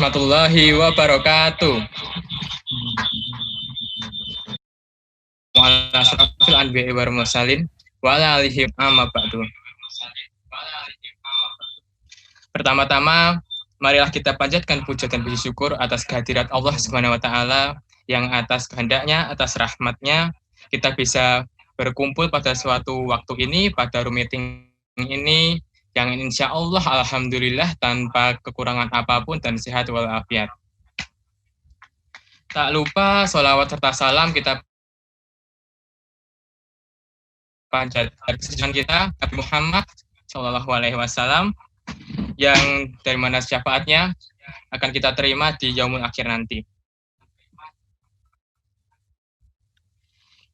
warahmatullahi wabarakatuh. Wa ala asrafil anbiya'i wal mursalin wa ala alihi amma ba'du. Pertama-tama, marilah kita panjatkan puja dan puji syukur atas kehadirat Allah Subhanahu wa taala yang atas kehendaknya, atas rahmatnya kita bisa berkumpul pada suatu waktu ini, pada room meeting ini yang insya Allah alhamdulillah tanpa kekurangan apapun dan sehat walafiat. Tak lupa sholawat serta salam kita panjatkan kesucian kita Nabi Muhammad Shallallahu Alaihi Wasallam yang dari mana syafaatnya akan kita terima di yaumul akhir nanti.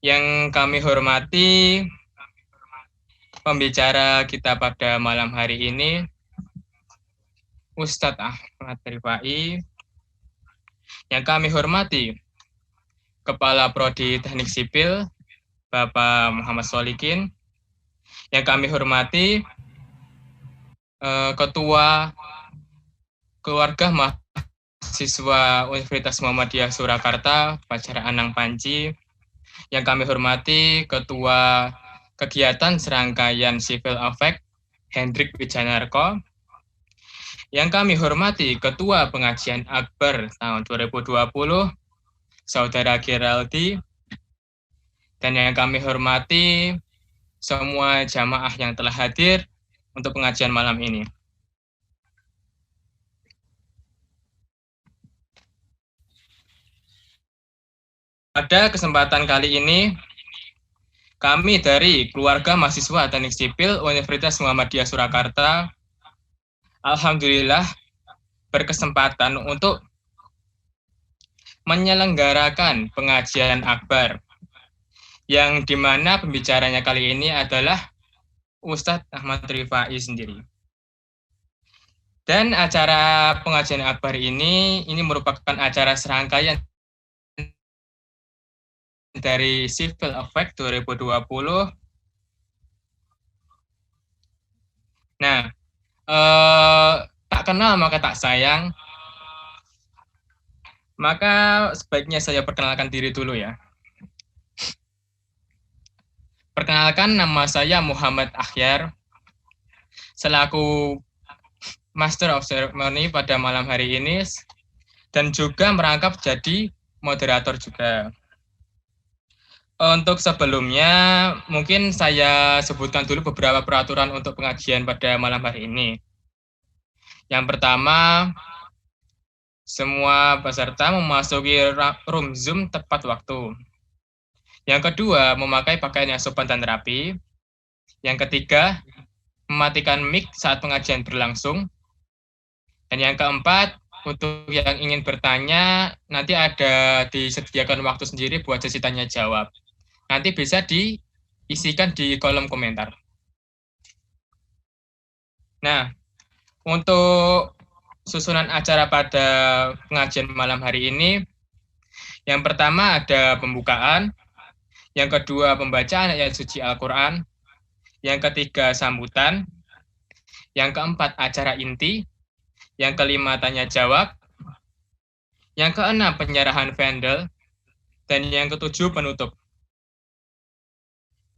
Yang kami hormati pembicara kita pada malam hari ini, Ustadz Ahmad Rifai. Yang kami hormati, Kepala Prodi Teknik Sipil, Bapak Muhammad Solikin. Yang kami hormati, Ketua Keluarga Mahasiswa Universitas Muhammadiyah Surakarta, Pacara Anang Panji. Yang kami hormati, Ketua Kegiatan Serangkaian Civil Affairs, Hendrik Wijanarko. Yang kami hormati, Ketua Pengajian Akbar tahun 2020, Saudara Geraldi. Dan yang kami hormati, semua jamaah yang telah hadir untuk pengajian malam ini. Pada kesempatan kali ini, kami dari Keluarga Mahasiswa Teknik Sipil Universitas Muhammadiyah Surakarta, alhamdulillah berkesempatan untuk menyelenggarakan pengajian akbar, yang dimana pembicaranya kali ini adalah Ustadz Ahmad Rifai sendiri. Dan acara pengajian akbar ini merupakan acara serangkaian dari Civil Affairs 2020. Nah, tak kenal maka tak sayang. Maka sebaiknya saya perkenalkan diri dulu ya. Perkenalkan, nama saya Muhammad Akhyar, selaku Master of Ceremony pada malam hari ini, dan juga merangkap jadi moderator juga. Untuk sebelumnya, mungkin saya sebutkan dulu beberapa peraturan untuk pengajian pada malam hari ini. Yang pertama, semua peserta memasuki room Zoom tepat waktu. Yang kedua, memakai pakaian yang sopan dan rapi. Yang ketiga, mematikan mic saat pengajian berlangsung. Dan yang keempat, untuk yang ingin bertanya, nanti ada disediakan waktu sendiri buat sesi tanya jawab. Nanti bisa diisikan di kolom komentar. Nah, untuk susunan acara pada pengajian malam hari ini, yang pertama ada pembukaan, yang kedua pembacaan ayat suci Al-Quran, yang ketiga sambutan, yang keempat acara inti, yang kelima tanya jawab, yang keenam penyerahan vendor, dan yang ketujuh penutup.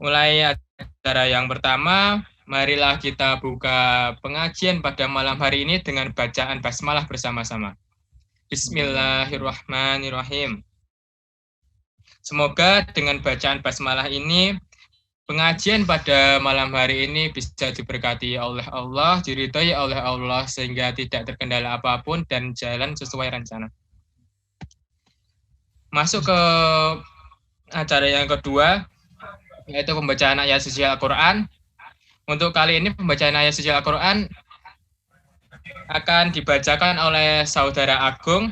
Mulai acara yang pertama, marilah kita buka pengajian pada malam hari ini dengan bacaan basmalah bersama-sama. Bismillahirrahmanirrahim. Semoga dengan bacaan basmalah ini, pengajian pada malam hari ini bisa diberkati oleh Allah, diridhoi oleh Allah, sehingga tidak terkendala apapun dan jalan sesuai rencana. Masuk ke acara yang kedua, yaitu pembacaan ayat suci Al-Quran. Untuk kali ini pembacaan ayat suci Al-Quran akan dibacakan oleh Saudara Agung.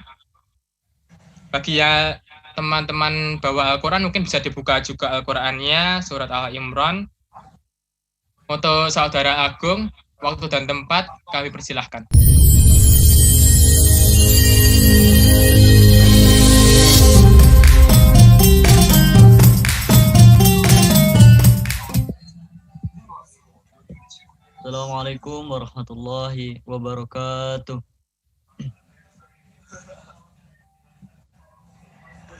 Bagi yang teman-teman bawa Al-Quran, mungkin bisa dibuka juga Al-Qurannya, surat Al-Imran. Untuk Saudara Agung, waktu dan tempat kami persilahkan. Assalamualaikum warahmatullahi wabarakatuh.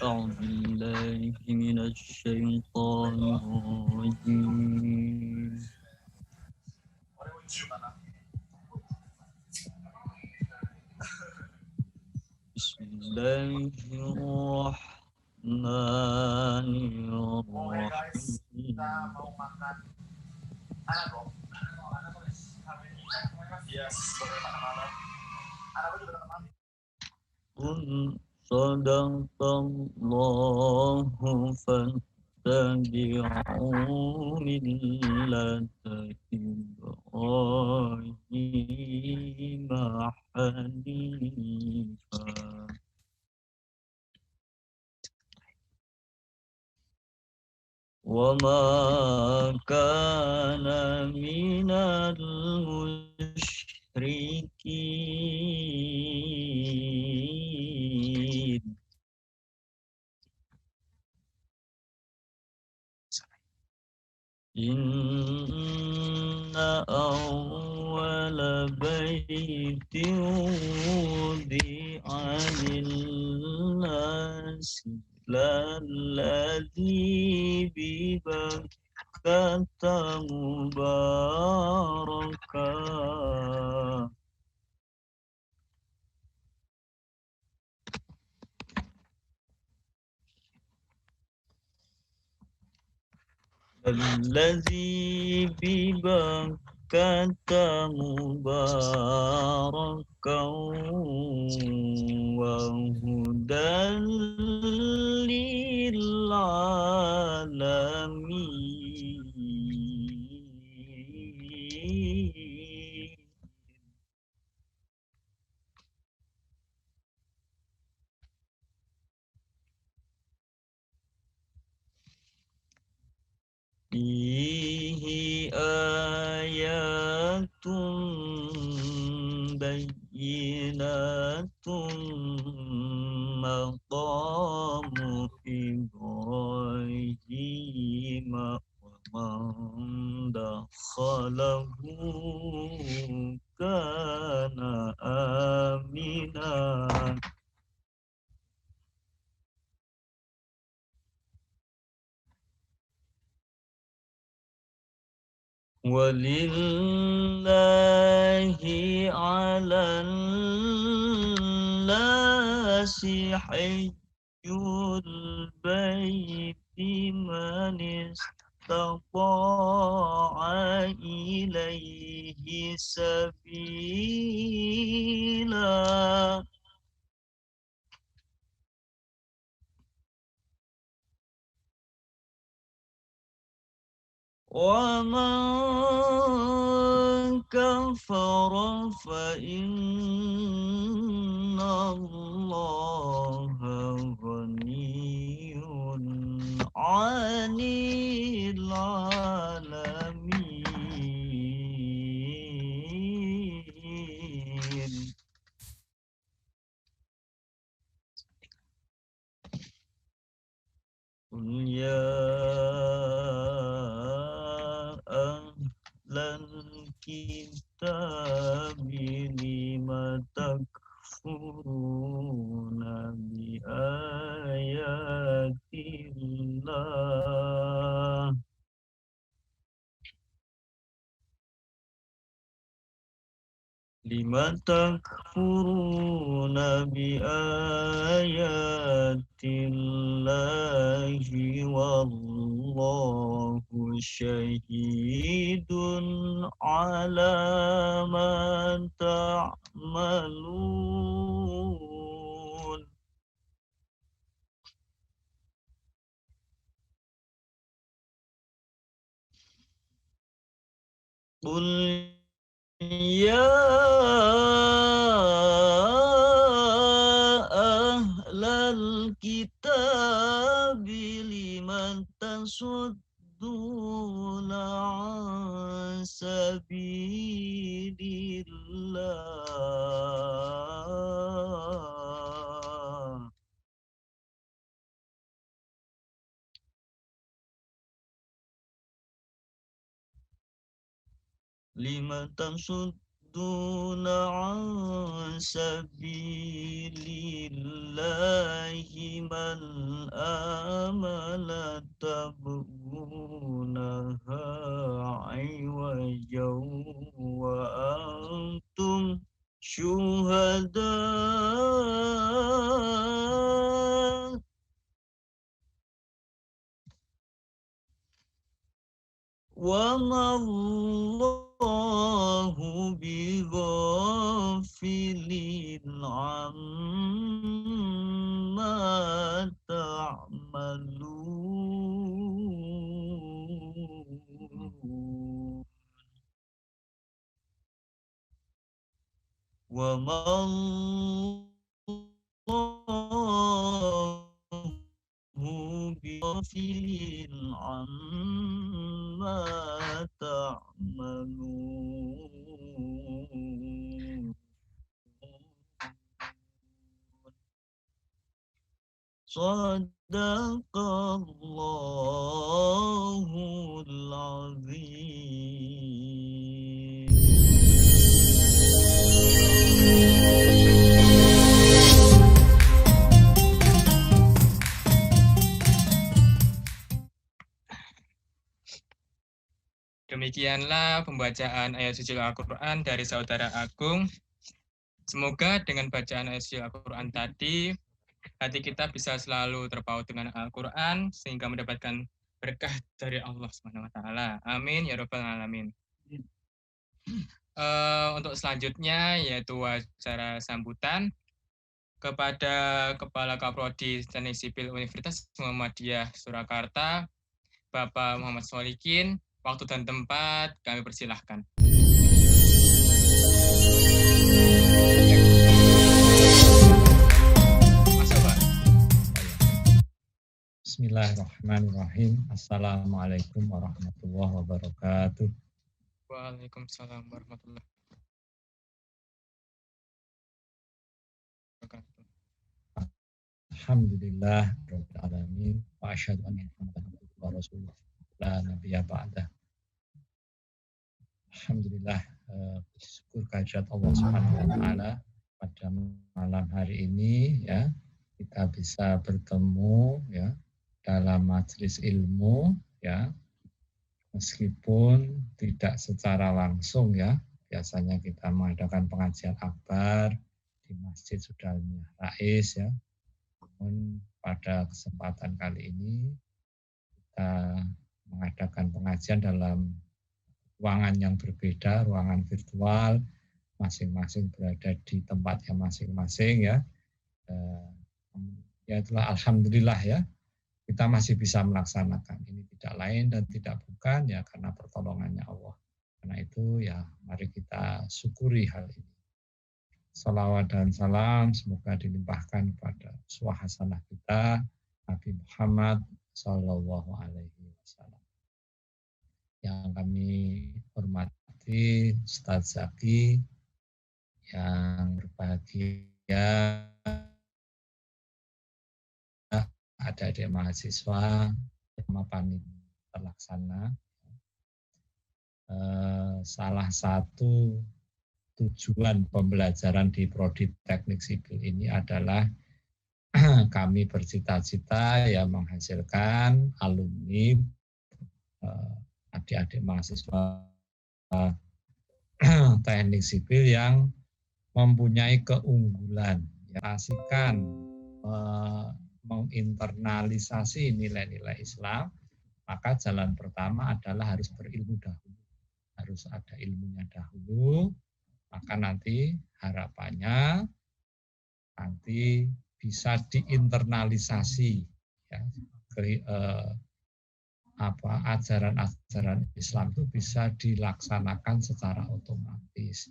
أعوذ بالله من الشيطان الرجيم. بسم الله الرحمن الرحيم. قل صدق الله فاتبعوا ملة إبراهيم حنيفا وما كان من المشركين. إن أول بيت وضع للناس للذي ببكة مباركا الذي ببكة مباركا وهدى للعالمين. فيه آيات بينات مقام إبراهيم ومن دخله كان آمنا. ولله على الناس حج البيت من استطاع إليه سبيلا. ومن كفر فإن الله غني عن العالمين. قل يا أهل الكتاب لم تكفرون بآيات الله لم تكفرون بآيات الله والله شهيد على ما تعملون. قل يا أهل الكتاب لم تصدون عن سبيل الله لم تصدون تصدون عن سبيل الله من آمن تبغونها عوجا وأنتم شهداء وما الله بغافل عما تعملون وما الله بغافل عما تعملون صدق الله العظيم. Demikianlah pembacaan ayat suci Al-Quran dari Saudara Agung. Semoga dengan bacaan ayat suci Al-Quran tadi, hati kita bisa selalu terpaut dengan Al-Quran, sehingga mendapatkan berkah dari Allah SWT. Amin, ya Rabbal Alamin. Untuk selanjutnya, yaitu wawancara sambutan kepada Kepala Kaprodi Teknik Sipil Universitas Muhammadiyah Surakarta, Bapak Muhammad Solikin. Waktu dan tempat kami persilahkan. Bismillahirrahmanirrahim. Assalamualaikum warahmatullahi wabarakatuh. Waalaikumsalam warahmatullahi wabarakatuh. Alhamdulillah rabbil alamin wa asyhadu anna Muhammadan abduhu wa rasuluh la nabiyya ba'dah. Alhamdulillah, bersyukur kehadirat Allah Subhanahu wa taala pada malam hari ini ya kita bisa bertemu ya dalam majelis ilmu ya, meskipun tidak secara langsung ya. Biasanya kita mengadakan pengajian akbar di Masjid Sudalmiah Rais ya. Namun pada kesempatan kali ini kita mengadakan pengajian dalam ruangan yang berbeda, ruangan virtual, masing-masing berada di tempatnya masing-masing ya. Ya itulah alhamdulillah ya. Kita masih bisa melaksanakan ini, tidak lain dan tidak bukan ya karena pertolongannya Allah. Karena itu ya mari kita syukuri hal ini. Salawat dan salam semoga dilimpahkan kepada uswah hasanah kita Nabi Muhammad Sallallahu Alaihi Wasallam. Yang kami hormati Ustaz Zaki, yang berbahagia adik-adik mahasiswa sama panitia terlaksana. Salah satu tujuan pembelajaran di Prodi Teknik Sipil ini adalah kami bercita-cita ya menghasilkan alumni adik-adik mahasiswa teknik sipil yang mempunyai keunggulan, ya, pastikan menginternalisasi nilai-nilai Islam, maka jalan pertama adalah harus berilmu dahulu. Harus ada ilmunya dahulu, maka nanti harapannya nanti bisa diinternalisasi ya, ajaran-ajaran Islam itu bisa dilaksanakan secara otomatis.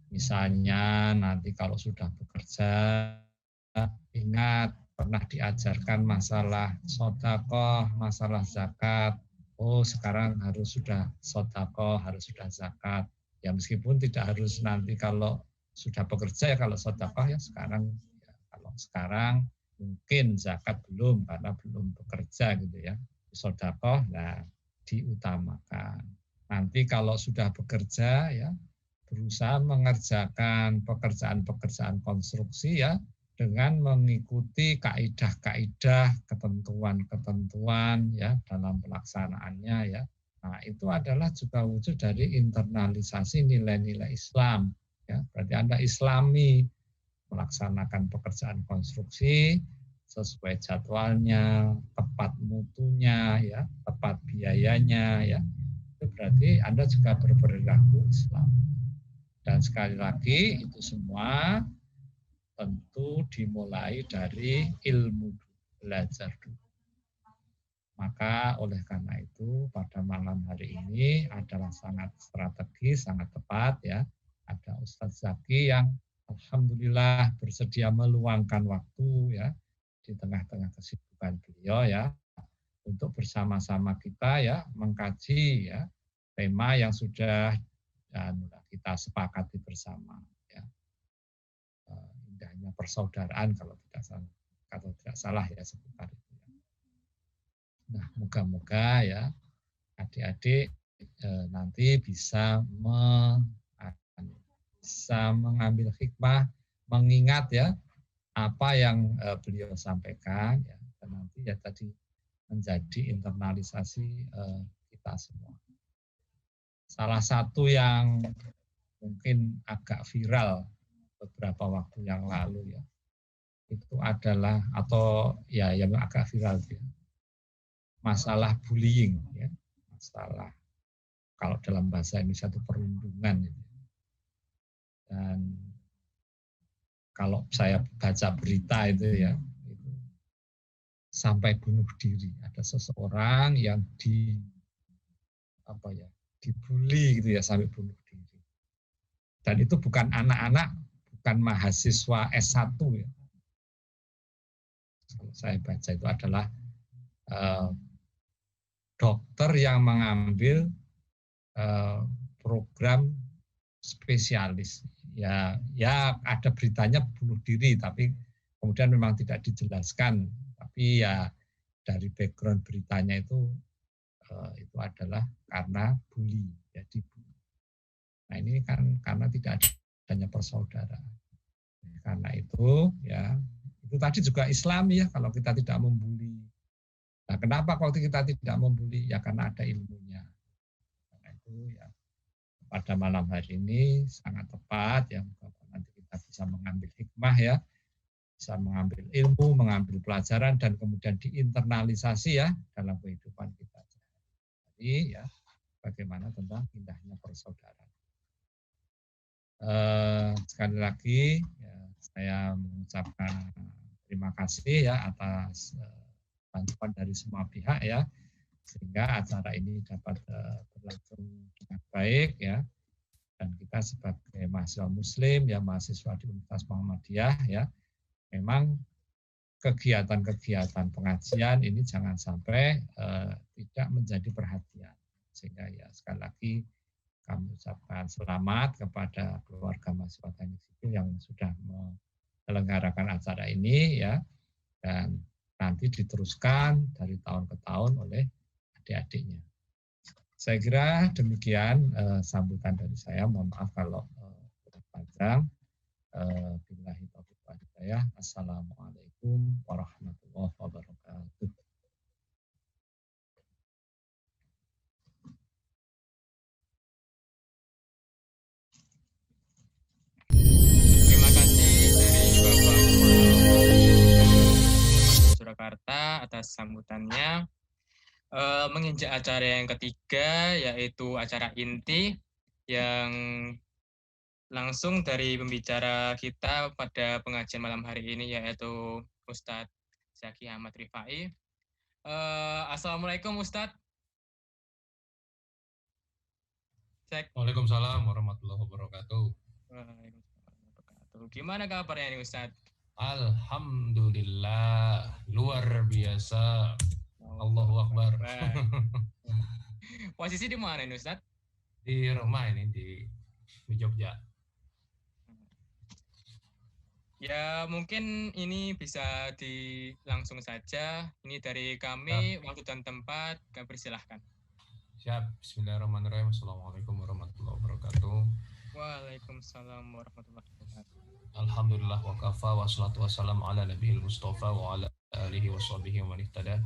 Misalnya nanti kalau sudah bekerja, ingat pernah diajarkan masalah sedekah, masalah zakat. Oh, sekarang harus sudah sedekah, harus sudah zakat. Ya meskipun tidak harus nanti kalau sudah bekerja ya kalau sedekah ya sekarang. Ya, kalau sekarang mungkin zakat belum karena belum bekerja gitu ya. Sedekah nah diutamakan. Nanti kalau sudah bekerja ya berusaha mengerjakan pekerjaan-pekerjaan konstruksi ya dengan mengikuti kaidah-kaidah, ketentuan-ketentuan ya dalam pelaksanaannya ya. Nah, itu adalah juga wujud dari internalisasi nilai-nilai Islam ya. Berarti Anda Islami melaksanakan pekerjaan konstruksi sesuai jadwalnya, tepat mutunya ya, tepat biayanya ya. Itu berarti Anda juga berperilaku Islam. Dan sekali lagi itu semua tentu dimulai dari ilmu belajar dulu. Maka oleh karena itu pada malam hari ini adalah sangat strategis, sangat tepat ya. Ada Ustadz Zaki yang alhamdulillah bersedia meluangkan waktu ya di tengah-tengah kesibukan beliau ya untuk bersama-sama kita ya mengkaji ya tema yang sudah dan kita sepakati bersama ya. Indahnya persaudaraan kalau tidak salah ya seputar itu. Nah, moga-moga ya adik-adik nanti bisa mengambil hikmah, mengingat ya apa yang beliau sampaikan ya, dan nanti ya tadi menjadi internalisasi kita semua. Salah satu yang mungkin agak viral beberapa waktu yang lalu ya, itu adalah atau ya yang agak viral ya, masalah bullying ya, masalah kalau dalam bahasa Indonesia itu perundungan ya. Dan kalau saya baca berita itu ya itu sampai bunuh diri, ada seseorang yang dibully gitu ya sampai bunuh diri. Dan itu bukan anak-anak, bukan mahasiswa S1 ya. Kalau saya baca itu adalah dokter yang mengambil program spesialis. Ya ada beritanya bunuh diri, tapi kemudian memang tidak dijelaskan. Tapi ya dari background beritanya itu adalah karena bully, jadi bully. Nah ini kan karena tidak adanya persaudaraan. Karena itu ya itu tadi juga Islam ya kalau kita tidak membuli. Nah, kenapa kalau kita tidak membuli? Ya karena ada ilmunya. Karena itu ya pada malam hari ini sangat tepat ya nanti kita bisa mengambil hikmah ya, bisa mengambil ilmu, mengambil pelajaran dan kemudian diinternalisasi ya dalam kehidupan kita. Jadi ya bagaimana tentang indahnya persaudaraan. Sekali lagi ya, saya mengucapkan terima kasih ya atas bantuan dari semua pihak ya sehingga acara ini dapat berlangsung dengan baik ya, dan kita sebagai mahasiswa Muslim ya mahasiswa di Universitas Muhammadiyah ya memang kegiatan-kegiatan pengajian ini jangan sampai tidak menjadi perhatian, sehingga ya sekali lagi kami ucapkan selamat kepada keluarga mahasiswa teknik sipil yang sudah menyelenggarakan acara ini ya, dan nanti diteruskan dari tahun ke tahun oleh adik-adiknya. Saya kira demikian sambutan dari saya. Mohon maaf kalau panjang. Billahi taufiq wal hidayah. Assalamualaikum warahmatullahi wabarakatuh. Terima kasih dari Bapak Surakarta atas sambutannya. Menginjak acara yang ketiga, yaitu acara inti yang langsung dari pembicara kita pada pengajian malam hari ini, yaitu Ustadz Zaki Ahmad Rifai. Assalamualaikum Ustadz. Waalaikumsalam warahmatullahi wabarakatuh. Gimana kabarnya ini Ustadz? Alhamdulillah, luar biasa. Allahu Akbar. Posisi di mana ini Ustadz? Di rumah ini di Jogja. Ya mungkin ini bisa langsung saja. Ini dari kami, waktu dan tempat, kami persilahkan. Siap. Bismillahirrahmanirrahim. Assalamualaikum warahmatullahi wabarakatuh. Waalaikumsalam warahmatullahi wabarakatuh. Alhamdulillah wa kafa wa salatu wassalamu ala nabiyil mustafa wa ala alihi wa sahbihi wa man ihtada.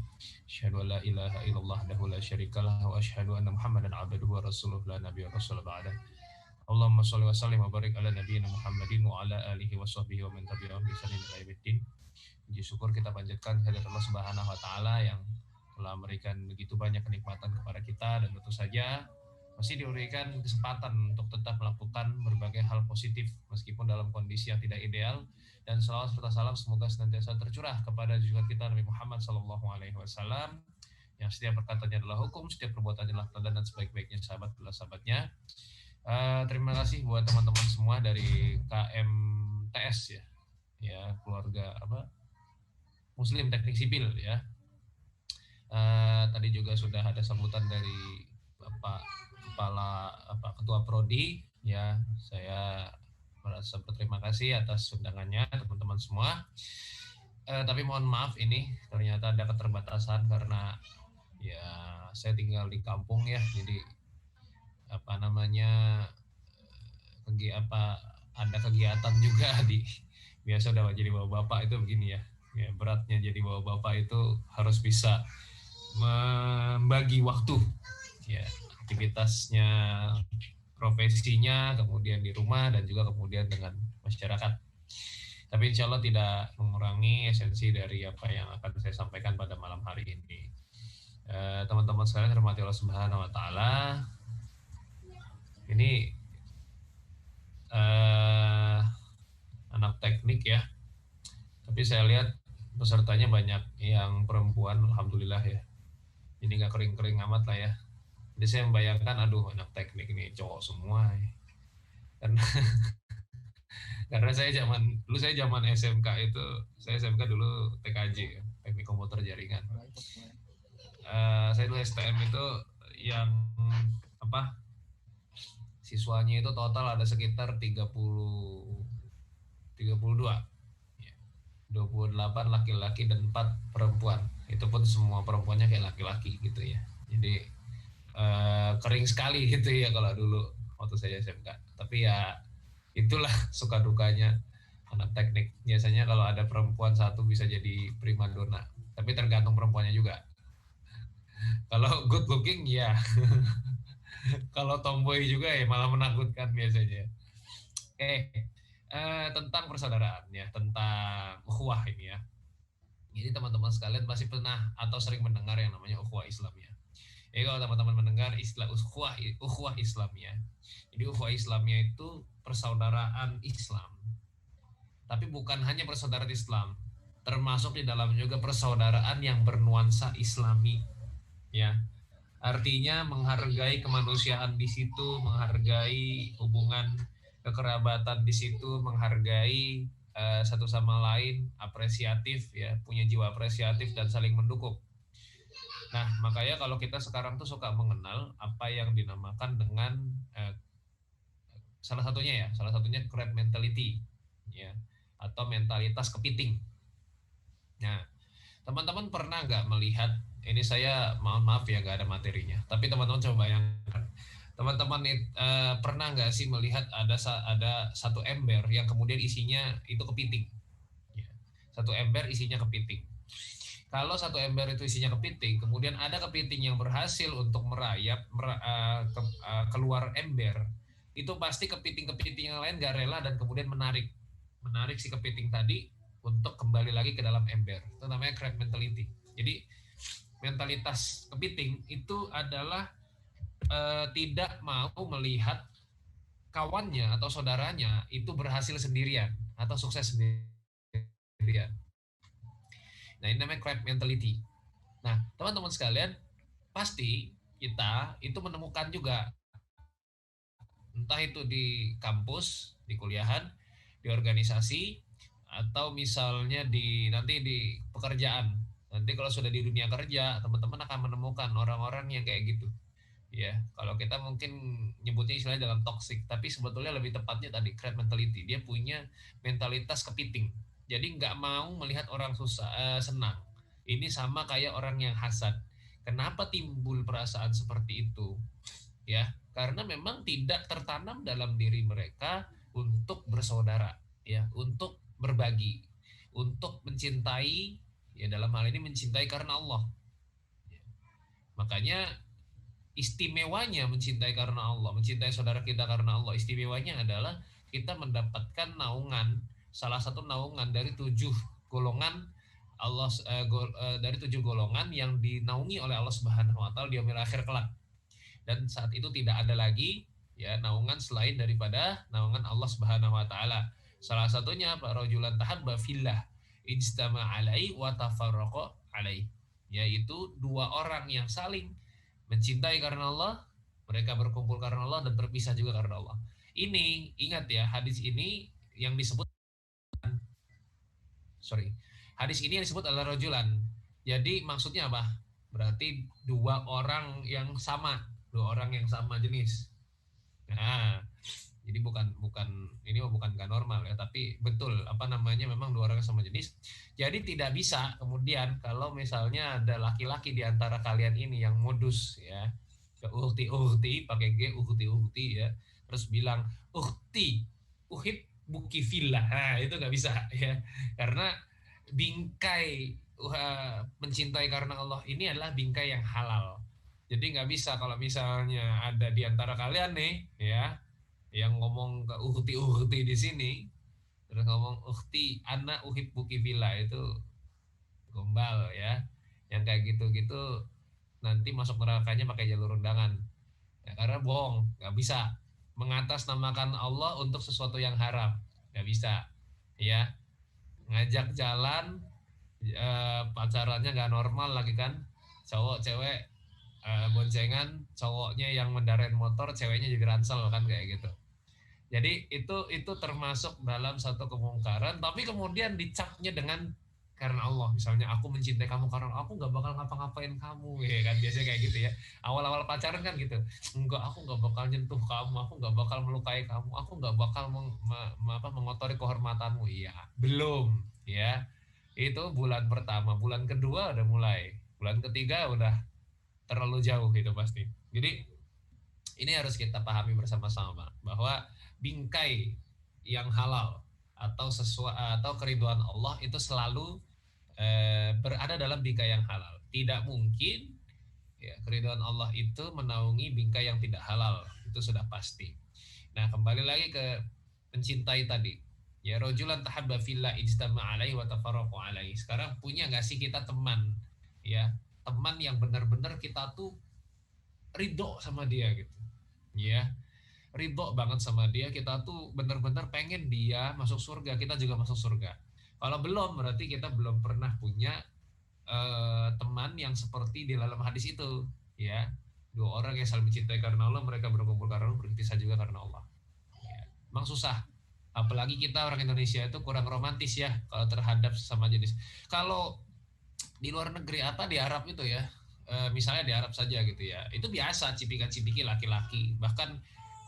Asyhadu an la ilaha illallah wahdahu la syarikalah wa asyhadu anna Muhammadan abduhu wa rasuluh la nabiyya rasul ba'da. Allahumma shalli wa sallim wa barik ala nabiyyina Muhammadin wa ala alihi wa sahbihi wa man tabi'ahum bi ihsanin ila yaumiddin. Puji syukur kita panjatkan kehadirat Allah Subhanahu wa taala yang telah memberikan begitu banyak kenikmatan kepada kita, dan tentu saja masih diberikan kesempatan untuk tetap melakukan berbagai hal positif meskipun dalam kondisi yang tidak ideal, dan selawat serta salam semoga senantiasa tercurah kepada junjungan kita Nabi Muhammad SAW yang setiap perkataannya adalah hukum, setiap perbuatannya adalah teladan, dan sebaik-baiknya sahabat adalah sahabatnya. Terima kasih buat teman-teman semua dari KMTS ya keluarga Muslim Teknik Sipil ya. Tadi juga sudah ada sambutan dari Bapak Ketua Prodi ya. Saya merasa berterima kasih atas undangannya teman-teman semua. Tapi mohon maaf, ini ternyata ada keterbatasan karena ya saya tinggal di kampung ya, jadi ada kegiatan juga biasa udah jadi bapak-bapak itu begini ya. Ya, beratnya jadi bapak-bapak itu harus bisa membagi waktu ya, aktivitasnya, profesinya, kemudian di rumah, dan juga kemudian dengan masyarakat. Tapi insya Allah tidak mengurangi esensi dari apa yang akan saya sampaikan pada malam hari ini. Teman-teman sekalian hormati Allah Subhanahu wa taala. Ini anak teknik ya. Tapi saya lihat pesertanya banyak yang perempuan, alhamdulillah ya. Jadi nggak kering-kering amat lah ya. Jadi saya membayangkan, aduh anak teknik ini cowok semua ya. Karena saya zaman SMK itu, saya SMK dulu TKJ ya, teknik komputer jaringan. Saya dulu STM itu yang siswanya itu total ada sekitar 32. 28 laki-laki dan 4 perempuan. Itu pun semua perempuannya kayak laki-laki gitu ya. Jadi kering sekali gitu ya kalau dulu waktu saya SMK. Tapi ya itulah suka dukanya anak teknik. Biasanya kalau ada perempuan satu bisa jadi primadona. Tapi tergantung perempuannya juga. Kalau good looking ya. Kalau tomboy juga ya malah menakutkan biasanya. Tentang persaudaraan ya, tentang ukhuwah ini ya. Jadi teman-teman sekalian pasti pernah atau sering mendengar yang namanya ukhuwah Islamiyah. Kalau teman-teman mendengar istilah ukhuwah Islamiyah, jadi ukhuwah Islamiyah itu persaudaraan Islam. Tapi bukan hanya persaudaraan Islam, termasuk di dalam juga persaudaraan yang bernuansa Islami ya. Artinya menghargai kemanusiaan di situ, menghargai hubungan kekerabatan di situ, menghargai satu sama lain, apresiatif ya, punya jiwa apresiatif dan saling mendukung. Nah, makanya kalau kita sekarang tuh suka mengenal apa yang dinamakan dengan salah satunya crab mentality ya, atau mentalitas kepiting. Nah, teman-teman pernah nggak melihat, ini saya mohon maaf ya nggak ada materinya, tapi teman-teman coba bayangkan, teman-teman pernah nggak sih melihat ada satu ember yang kemudian isinya itu kepiting ya. Satu ember isinya kepiting. Kalau satu ember itu isinya kepiting, kemudian ada kepiting yang berhasil untuk merayap keluar ember, itu pasti kepiting-kepiting yang lain gak rela dan kemudian menarik si kepiting tadi untuk kembali lagi ke dalam ember. Itu namanya crab mentality. Jadi mentalitas kepiting itu adalah tidak mau melihat kawannya atau saudaranya itu berhasil sendirian atau sukses sendirian. Nah, ini namanya crab mentality. Nah, teman-teman sekalian, pasti kita itu menemukan juga, entah itu di kampus, di kuliahan, di organisasi, atau misalnya nanti di pekerjaan. Nanti kalau sudah di dunia kerja, teman-teman akan menemukan orang-orang yang kayak gitu. Ya, kalau kita mungkin nyebutnya istilahnya dalam toxic, tapi sebetulnya lebih tepatnya tadi crab mentality. Dia punya mentalitas kepiting. Jadi nggak mau melihat orang senang. Ini sama kayak orang yang hasad. Kenapa timbul perasaan seperti itu? Ya, Karena memang tidak tertanam dalam diri mereka untuk bersaudara, ya, untuk berbagi, untuk mencintai, ya dalam hal ini mencintai karena Allah. Ya. Makanya istimewanya mencintai karena Allah, mencintai saudara kita karena Allah, istimewanya adalah kita mendapatkan naungan, salah satu naungan dari 7 golongan Allah, dari 7 golongan yang dinaungi oleh Allah Subhanahu wa taala di yaumil akhir kelak. Dan saat itu tidak ada lagi ya naungan selain daripada naungan Allah Subhanahu wa taala. Salah satunya Pak rajulan tahabba fillah ijtama alai wa tafarraqa alai, yaitu 2 orang yang saling mencintai karena Allah, mereka berkumpul karena Allah dan berpisah juga karena Allah. Ini ingat ya, hadis ini yang disebut hadis ini yang disebut adalah rajulan. Jadi maksudnya apa? Berarti 2 orang yang sama, 2 orang yang sama jenis. Nah, jadi bukan ini bukan gak normal ya, tapi betul memang 2 orang yang sama jenis. Jadi tidak bisa kemudian kalau misalnya ada laki-laki di antara kalian ini yang modus ya, ke uhti pakai G, uhti ya, terus bilang uhti uhib buki fillah. Nah, itu nggak bisa ya, karena bingkai mencintai karena Allah ini adalah bingkai yang halal. Jadi nggak bisa kalau misalnya ada di antara kalian nih ya yang ngomong ke uhti di sini terus ngomong uhti ana uhib buki fillah, itu gombal ya. Yang kayak gitu-gitu nanti masuk nerakanya pakai jalur undangan ya, karena bohong. Nggak bisa mengatasnamakan Allah untuk sesuatu yang haram, nggak bisa ya. Ngajak jalan pacarannya nggak normal lagi kan, cowok cewek boncengan, cowoknya yang mendarat motor, ceweknya jadi ransel kan, kayak gitu. Jadi itu termasuk dalam satu kemungkaran, tapi kemudian dicapnya dengan karena Allah. Misalnya aku mencintai kamu karena aku nggak bakal ngapa-ngapain kamu, ya kan, biasanya kayak gitu ya. Awal-awal pacaran kan gitu, enggak, aku nggak bakal nyentuh kamu, aku nggak bakal melukai kamu, aku nggak bakal mengotori kehormatanmu. Iya, belum ya. Itu bulan pertama, bulan kedua udah mulai, bulan ketiga udah terlalu jauh itu pasti. Jadi ini harus kita pahami bersama-sama bahwa bingkai yang halal atau keriduan Allah itu selalu berada dalam bingkai yang halal. Tidak mungkin ya keriduan Allah itu menaungi bingkai yang tidak halal, itu sudah pasti. Nah, kembali lagi ke mencintai tadi. Ya, rajulan tahabba fillah ijtama alaihi wa tafarraqu alaihi. Sekarang punya nggak sih kita teman ya, teman yang benar-benar kita tuh ridho sama dia gitu ya, ridho banget sama dia, kita tuh benar-benar pengen dia masuk surga, kita juga masuk surga. Kalau belum, berarti kita belum pernah punya teman yang seperti di dalam hadis itu ya, 2 orang yang saling mencintai karena Allah, mereka berkumpul karena Allah, berpisah juga karena Allah ya. Emang susah, apalagi kita orang Indonesia itu kurang romantis ya kalau terhadap sesama jenis. Kalau di luar negeri di Arab itu ya, misalnya di Arab saja gitu ya, itu biasa cipika-cipiki laki-laki, bahkan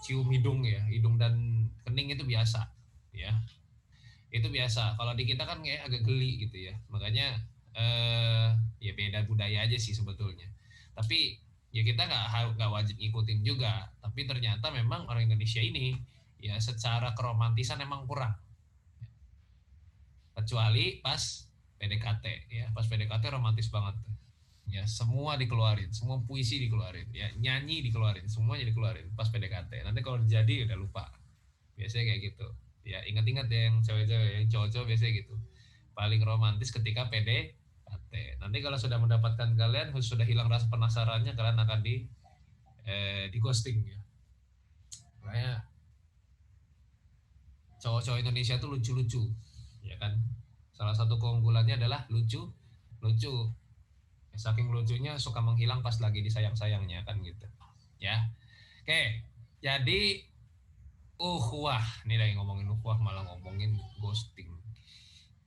cium hidung ya, hidung dan kening itu biasa ya, itu biasa. Kalau di kita kan kayak agak geli gitu ya, makanya ya beda budaya aja sih sebetulnya. Tapi ya kita nggak wajib ngikutin juga, tapi ternyata memang orang Indonesia ini ya secara keromantisan emang kurang, kecuali pas PDKT ya. Pas PDKT romantis banget ya, semua dikeluarin, semua puisi dikeluarin ya, nyanyi dikeluarin, semuanya dikeluarin pas PDKT. Nanti kalau jadi udah lupa, biasanya kayak gitu ya. Ingat-ingat ya yang cewek-cewek, yang cowok-cowok biasanya gitu, paling romantis ketika PDKT. Nanti kalau sudah mendapatkan kalian, sudah hilang rasa penasarannya, kalian akan di ghosting ya. Kayak cowok-cowok Indonesia tuh lucu-lucu ya kan, salah satu keunggulannya adalah lucu. Saking lucunya suka menghilang pas lagi disayang-sayangnya kan gitu ya. Oke, jadi ukhuwah, ini lagi ngomongin ukhuwah malah ngomongin ghosting.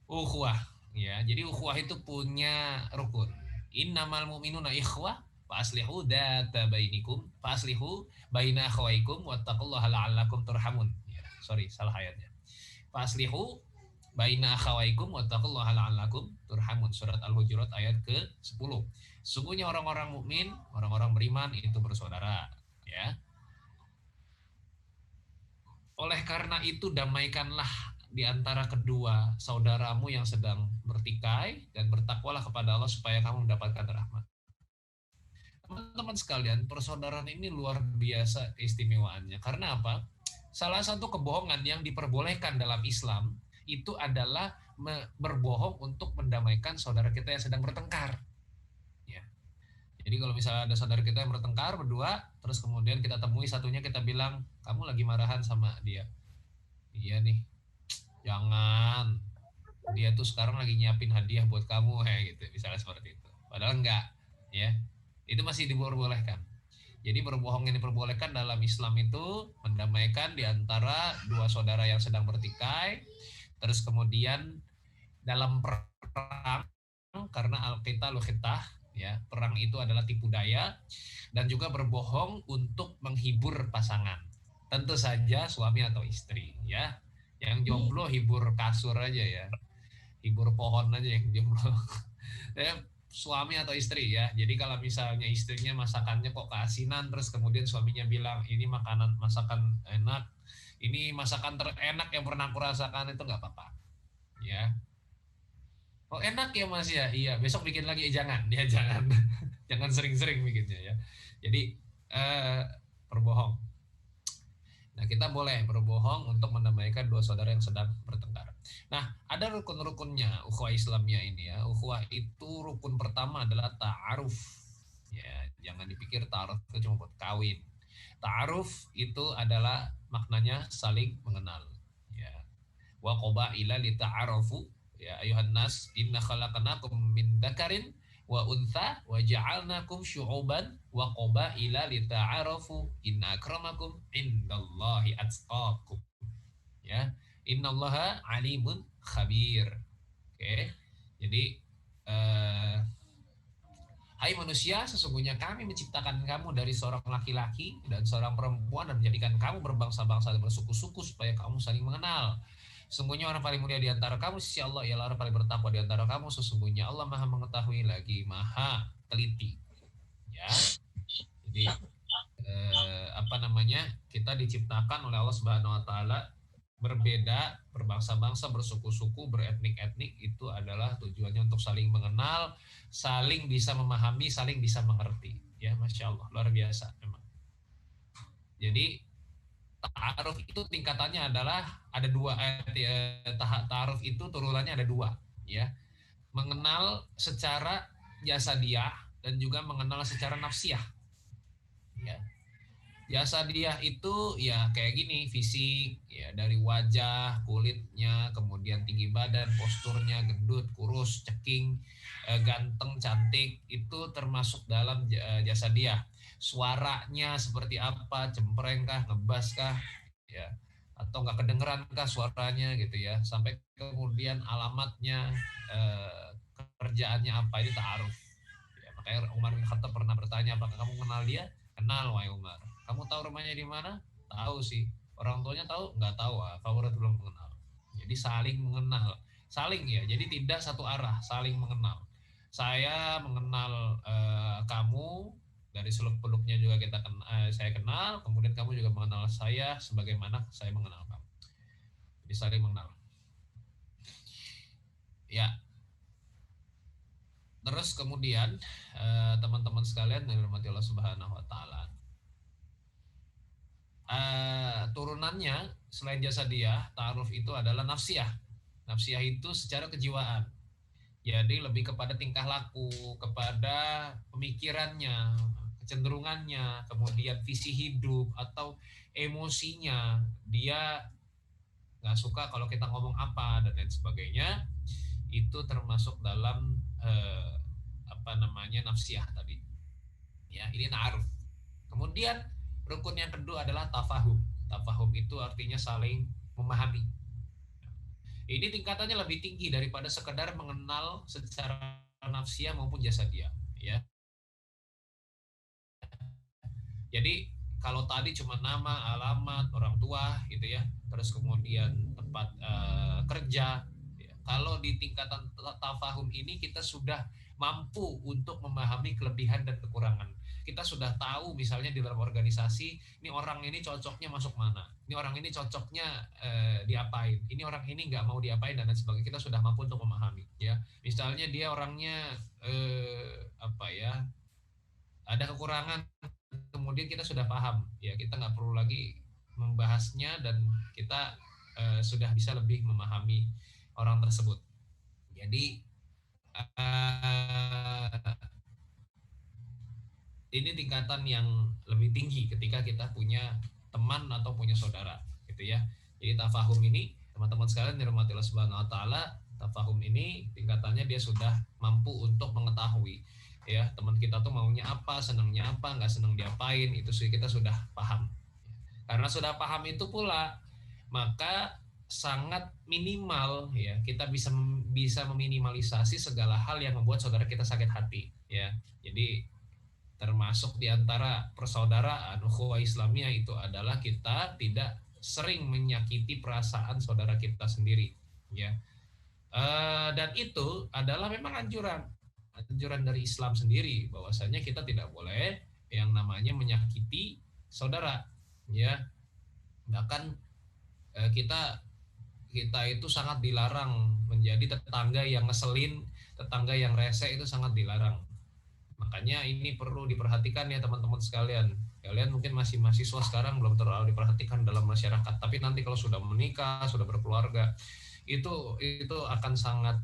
Ukhuwah ya, jadi ukhuwah itu punya rukun. Innamal mu'minuna ikhwah fa aslihu dzata bainikum fa aslihu baina akhawaikum wattaqullaha la'allakum turhamun. Sorry, salah ayatnya. Faslihu baina akhawaikum wattaqullaha la'allakum turhamun. Surat Al-Hujurat ayat ke-10. Sungguhnya orang-orang mukmin, orang-orang beriman itu bersaudara, ya. Oleh karena itu damaikanlah di antara kedua saudaramu yang sedang bertikai dan bertakwalah kepada Allah supaya kamu mendapatkan rahmat. Teman-teman sekalian, persaudaraan ini luar biasa keistimewaannya. Karena apa? Salah satu kebohongan yang diperbolehkan dalam Islam itu adalah berbohong untuk mendamaikan saudara kita yang sedang bertengkar. Ya. Jadi kalau misalnya ada saudara kita yang bertengkar berdua, terus kemudian kita temui satunya, kita bilang, kamu lagi marahan sama dia. Iya nih, jangan. Dia tuh sekarang lagi nyiapin hadiah buat kamu, gitu. Misalnya seperti itu. Padahal enggak, ya. Itu masih diperbolehkan. Jadi berbohong yang diperbolehkan dalam Islam itu mendamaikan di antara dua saudara yang sedang bertikai. Terus kemudian dalam perang, karena al-qitalu khitah, ya, perang itu adalah tipu daya, dan juga berbohong untuk menghibur pasangan. Tentu saja suami atau istri, ya. Yang jomblo hibur kasur aja ya. Hibur pohon aja yang jomblo. Suami atau istri ya. Jadi kalau misalnya istrinya masakannya kok keasinan, terus kemudian suaminya bilang ini masakan enak, ini masakan terenak yang pernah aku rasakan, itu nggak apa-apa. Ya. Oh enak ya Mas ya. Iya, besok bikin lagi. Jangan, ya jangan. Jangan sering-sering bikinnya ya. Jadi berbohong. Nah, kita boleh berbohong untuk mendamaikan dua saudara yang sedang bertengkar. Nah, ada rukun-rukunnya ukhuwah Islamiyah ini ya. Ukhuwah itu rukun pertama adalah ta'aruf. Ya, jangan dipikir ta'aruf itu cuma buat kawin. Ta'aruf itu adalah maknanya saling mengenal. Ya. Wa qabaila li ta'arufu. Ya, ayuhan nas, inna khalaqnakum min dzakarin wa untha wa ja'alnakum syu'uban wa qabaila lita'arafu inna akramakum indallahi atqakum. Ya, innallaha alimun khabir. Oke. Jadi hai manusia, sesungguhnya kami menciptakan kamu dari seorang laki-laki dan seorang perempuan dan menjadikan kamu berbangsa-bangsa dan bersuku-suku supaya kamu saling mengenal. Sesungguhnya orang paling mulia di antara kamu sisi Allah ialah orang paling bertakwa di antara kamu. Sesungguhnya Allah Maha mengetahui lagi Maha teliti. Ya. Jadi kita diciptakan oleh Allah Subhanahu wa taala berbeda, berbangsa-bangsa, bersuku-suku, beretnik-etnik, itu adalah tujuannya untuk saling mengenal, saling bisa memahami, saling bisa mengerti. Ya, Masya Allah, luar biasa memang. Jadi ta'aruf itu tingkatannya adalah ada dua. Ta'aruf itu turunannya ada dua, ya. Mengenal secara jasadiah dan juga mengenal secara nafsiyah. Ya. Jasadiah itu ya kayak gini, fisik, ya, dari wajah, kulitnya, kemudian tinggi badan, posturnya, gendut, kurus, ceking, ganteng, cantik, itu termasuk dalam jasadiah. Suaranya seperti apa, cempreng kah, ngebas kah, ya, atau nggak kedengeran kah suaranya gitu ya, sampai kemudian alamatnya, kerjaannya apa, ini ta'aruf. Ya, makanya Umar bin Khattab pernah bertanya, apakah kamu kenal dia? Kenal, wahai Umar. Kamu tahu rumahnya di mana? Tahu sih. Orang tuanya tahu? Nggak tahu. Favorit belum mengenal. Jadi saling mengenal, saling ya. Jadi tidak satu arah, saling mengenal. Saya mengenal kamu. Dari seluk-beluknya juga saya kenal, kemudian kamu juga mengenal saya sebagaimana saya mengenal kamu. Jadi saling mengenal. Ya. Terus kemudian teman-teman sekalian yang dirahmati Allah Subhanahu wa taala. Turunannya selain jasadiah, ta'aruf itu adalah nafsiyah. Nafsiyah itu secara kejiwaan. Jadi lebih kepada tingkah laku, kepada pemikirannya, kecenderungannya, kemudian visi hidup atau emosinya. Dia nggak suka kalau kita ngomong apa dan lain sebagainya. Itu termasuk dalam nafsiyah tadi. Ya, ini ta'aruf. Kemudian rukun yang kedua adalah tafahum. Tafahum itu artinya saling memahami. Ini tingkatannya lebih tinggi daripada sekedar mengenal secara nafsiyah maupun jasadiah, ya. Jadi kalau tadi cuma nama, alamat, orang tua gitu ya, terus kemudian tempat kerja, ya. Kalau di tingkatan tafahum ini kita sudah mampu untuk memahami kelebihan dan kekurangan kita sudah tahu misalnya di dalam organisasi, ini orang ini cocoknya masuk mana, ini orang ini cocoknya diapain, ini orang ini nggak mau diapain dan lain sebagainya, kita sudah mampu untuk memahami ya. Misalnya dia orangnya ada kekurangan, kemudian kita sudah paham ya, kita nggak perlu lagi membahasnya dan kita sudah bisa lebih memahami orang tersebut. Jadi ini tingkatan yang lebih tinggi ketika kita punya teman atau punya saudara gitu ya. Jadi tafahum ini teman-teman sekalian dirahmati Allah Subhanahu wa taala, tafahum ini tingkatannya dia sudah mampu untuk mengetahui ya teman kita tuh maunya apa, senangnya apa, nggak senang diapain, itu sih kita sudah paham. Karena sudah paham itu pula maka sangat minimal ya kita bisa meminimalisasi segala hal yang membuat saudara kita sakit hati ya. Jadi termasuk diantara persaudaraan ukhuwah Islamiyah itu adalah kita tidak sering menyakiti perasaan saudara kita sendiri ya. Dan itu adalah memang anjuran dari Islam sendiri bahwasanya kita tidak boleh yang namanya menyakiti saudara ya. Bahkan kita itu sangat dilarang menjadi tetangga yang ngeselin, tetangga yang rese, itu sangat dilarang. Makanya ini perlu diperhatikan ya teman-teman sekalian. Kalian mungkin masih mahasiswa sekarang belum terlalu diperhatikan dalam masyarakat, tapi nanti kalau sudah menikah, sudah berkeluarga, itu akan sangat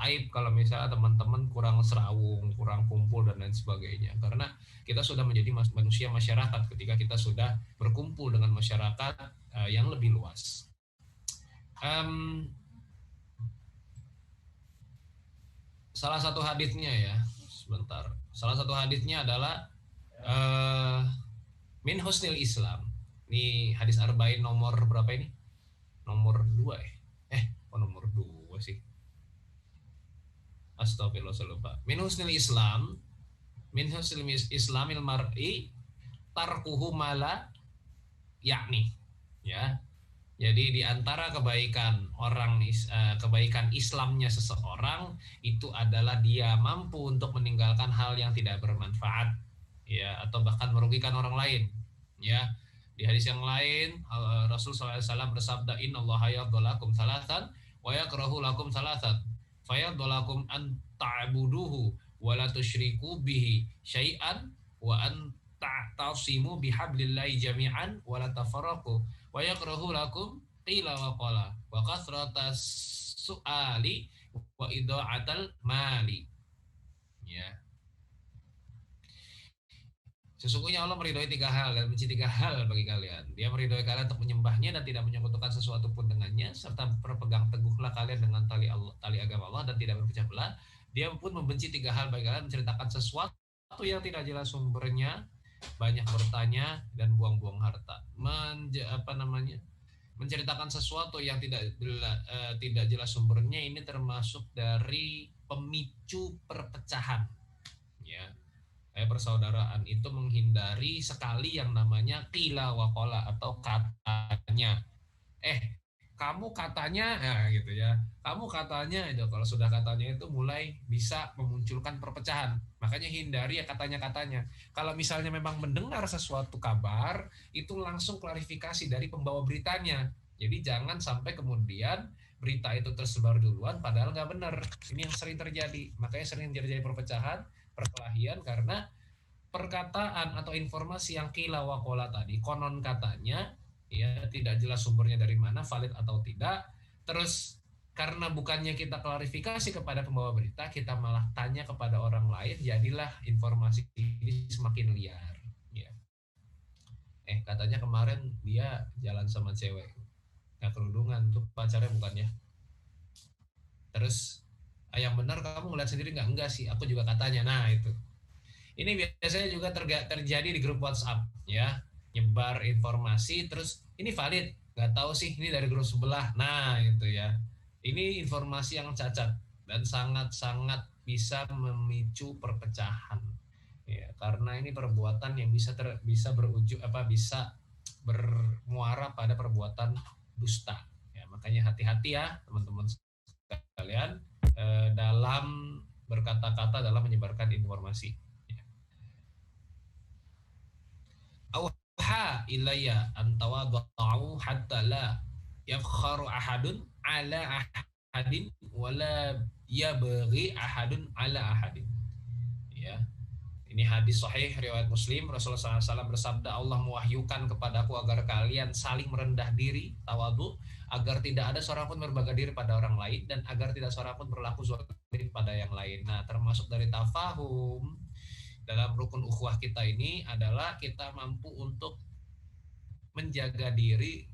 aib kalau misalnya teman-teman kurang serawung, kurang kumpul dan lain sebagainya. Karena kita sudah menjadi manusia masyarakat ketika kita sudah berkumpul dengan masyarakat yang lebih luas. Salah satu hadisnya ya, sebentar. Salah satu hadisnya adalah min husnil Islam. Ini hadis arba'in nomor berapa ini? Nomor 2 ya? Nomor 2 sih. Astagfirullah, saya lupa. Min husnil Islamil mar'i tarkuhu mala yakni ya. Jadi di antara kebaikan Islamnya seseorang itu adalah dia mampu untuk meninggalkan hal yang tidak bermanfaat ya atau bahkan merugikan orang lain ya. Di hadis yang lain Rasul SAW bersabda, innallaha yardhalakum salatan wa yakrahu lakum salatan fayardhalakum an ta'buduhu wa la tusyriku bihi syai'an wa an ta'tasimu bihablillahi jami'an wa la tafarraqu wa yakrahu lakum qila wa qala wa kasratas su'ali wa idha'atal mali ya. Sesungguhnya Allah meridhoi 3 hal dan benci 3 hal bagi kalian. Dia meridhoi kalian untuk menyembahnya dan tidak menyekutukan sesuatu pun dengannya, serta berpegang teguhlah kalian dengan tali agama Allah dan tidak berpecah belah. Dia pun membenci 3 hal bagi kalian, menceritakan sesuatu yang tidak jelas sumbernya, banyak bertanya dan buang-buang harta. Menceritakan sesuatu yang tidak jelas sumbernya ini termasuk dari pemicu perpecahan ya. Persaudaraan itu menghindari sekali yang namanya qila wa qala atau katanya. Kamu katanya gitu ya. Kamu katanya itu, kalau sudah katanya itu mulai bisa memunculkan perpecahan. Makanya hindari ya katanya-katanya. Kalau misalnya memang mendengar sesuatu kabar, itu langsung klarifikasi dari pembawa beritanya. Jadi jangan sampai kemudian berita itu tersebar duluan padahal nggak benar. Ini yang sering terjadi. Makanya sering terjadi perpecahan, perkelahian karena perkataan atau informasi yang qila wa qala tadi, konon katanya ya, tidak jelas sumbernya dari mana, valid atau tidak. Terus karena bukannya kita klarifikasi kepada pembawa berita, kita malah tanya kepada orang lain, jadilah informasi ini semakin liar ya. Katanya kemarin dia jalan sama cewek nggak kerudungan, tuh pacarnya bukannya. Terus yang benar kamu ngeliat sendiri nggak? Enggak sih, aku juga katanya. Nah itu, ini biasanya juga terjadi di grup WhatsApp ya, nyebar informasi terus ini valid, nggak tahu sih ini dari grup sebelah. Nah itu ya, ini informasi yang cacat dan sangat-sangat bisa memicu perpecahan ya, karena ini perbuatan yang bisa bermuara pada perbuatan dusta ya. Makanya hati-hati ya teman-teman sekalian dalam berkata-kata dalam menyebarkan informasi auha ilayya an tawadau hatta la yafkharu ahadun ala ahadin wala yabghi ahadun ala ahadin. Ya, ini hadis sahih riwayat Muslim. Rasulullah SAW bersabda, Allah mewahyukan kepadaku agar kalian saling merendah diri, tawadu, agar tidak ada seorang pun berbangga diri pada orang lain dan agar tidak seorang pun berlaku zalim pada yang lain. Nah, termasuk dari tafahum dalam rukun ukhuwah kita ini adalah kita mampu untuk menjaga diri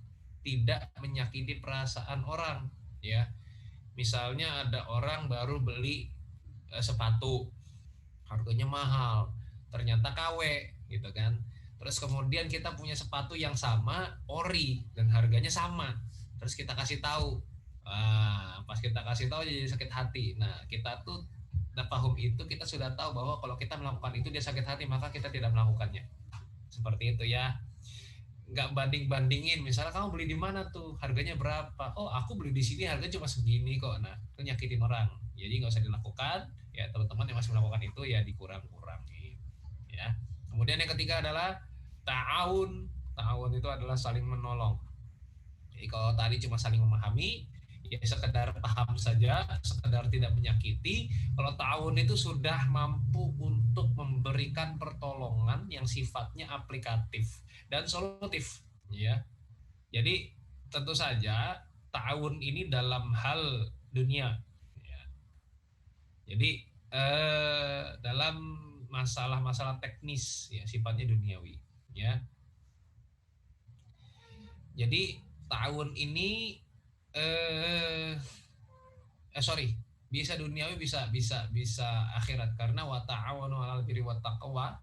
tidak menyakiti perasaan orang, ya. Misalnya ada orang baru beli sepatu, harganya mahal, ternyata KW gitu kan. Terus kemudian kita punya sepatu yang sama, ori, dan harganya sama. Terus kita kasih tahu, pas kita kasih tahu jadi sakit hati. Nah, kita tuh paham itu, kita sudah tahu bahwa kalau kita melakukan itu dia sakit hati, maka kita tidak melakukannya. Seperti itu ya. Nggak banding-bandingin, misalnya kamu beli di mana tuh, harganya berapa, oh aku beli di sini harganya cuma segini kok. Nah, itu nyakitin orang, jadi nggak usah dilakukan ya. Teman-teman yang masih melakukan itu ya dikurang-kurangin ya. Kemudian yang ketiga adalah ta'awun. Ta'awun itu adalah saling menolong. Jadi kalau tadi cuma saling memahami, ya sekedar paham saja, sekedar tidak menyakiti. Kalau ta'awun itu sudah mampu untuk memberikan pertolongan yang sifatnya aplikatif dan solutif, ya. Jadi tentu saja ta'awun ini dalam hal dunia, ya. Jadi dalam masalah-masalah teknis, ya, sifatnya duniawi, ya. Jadi ta'awun ini bisa duniawi, bisa akhirat, karena wa ta'awanu 'alal birri wat taqwa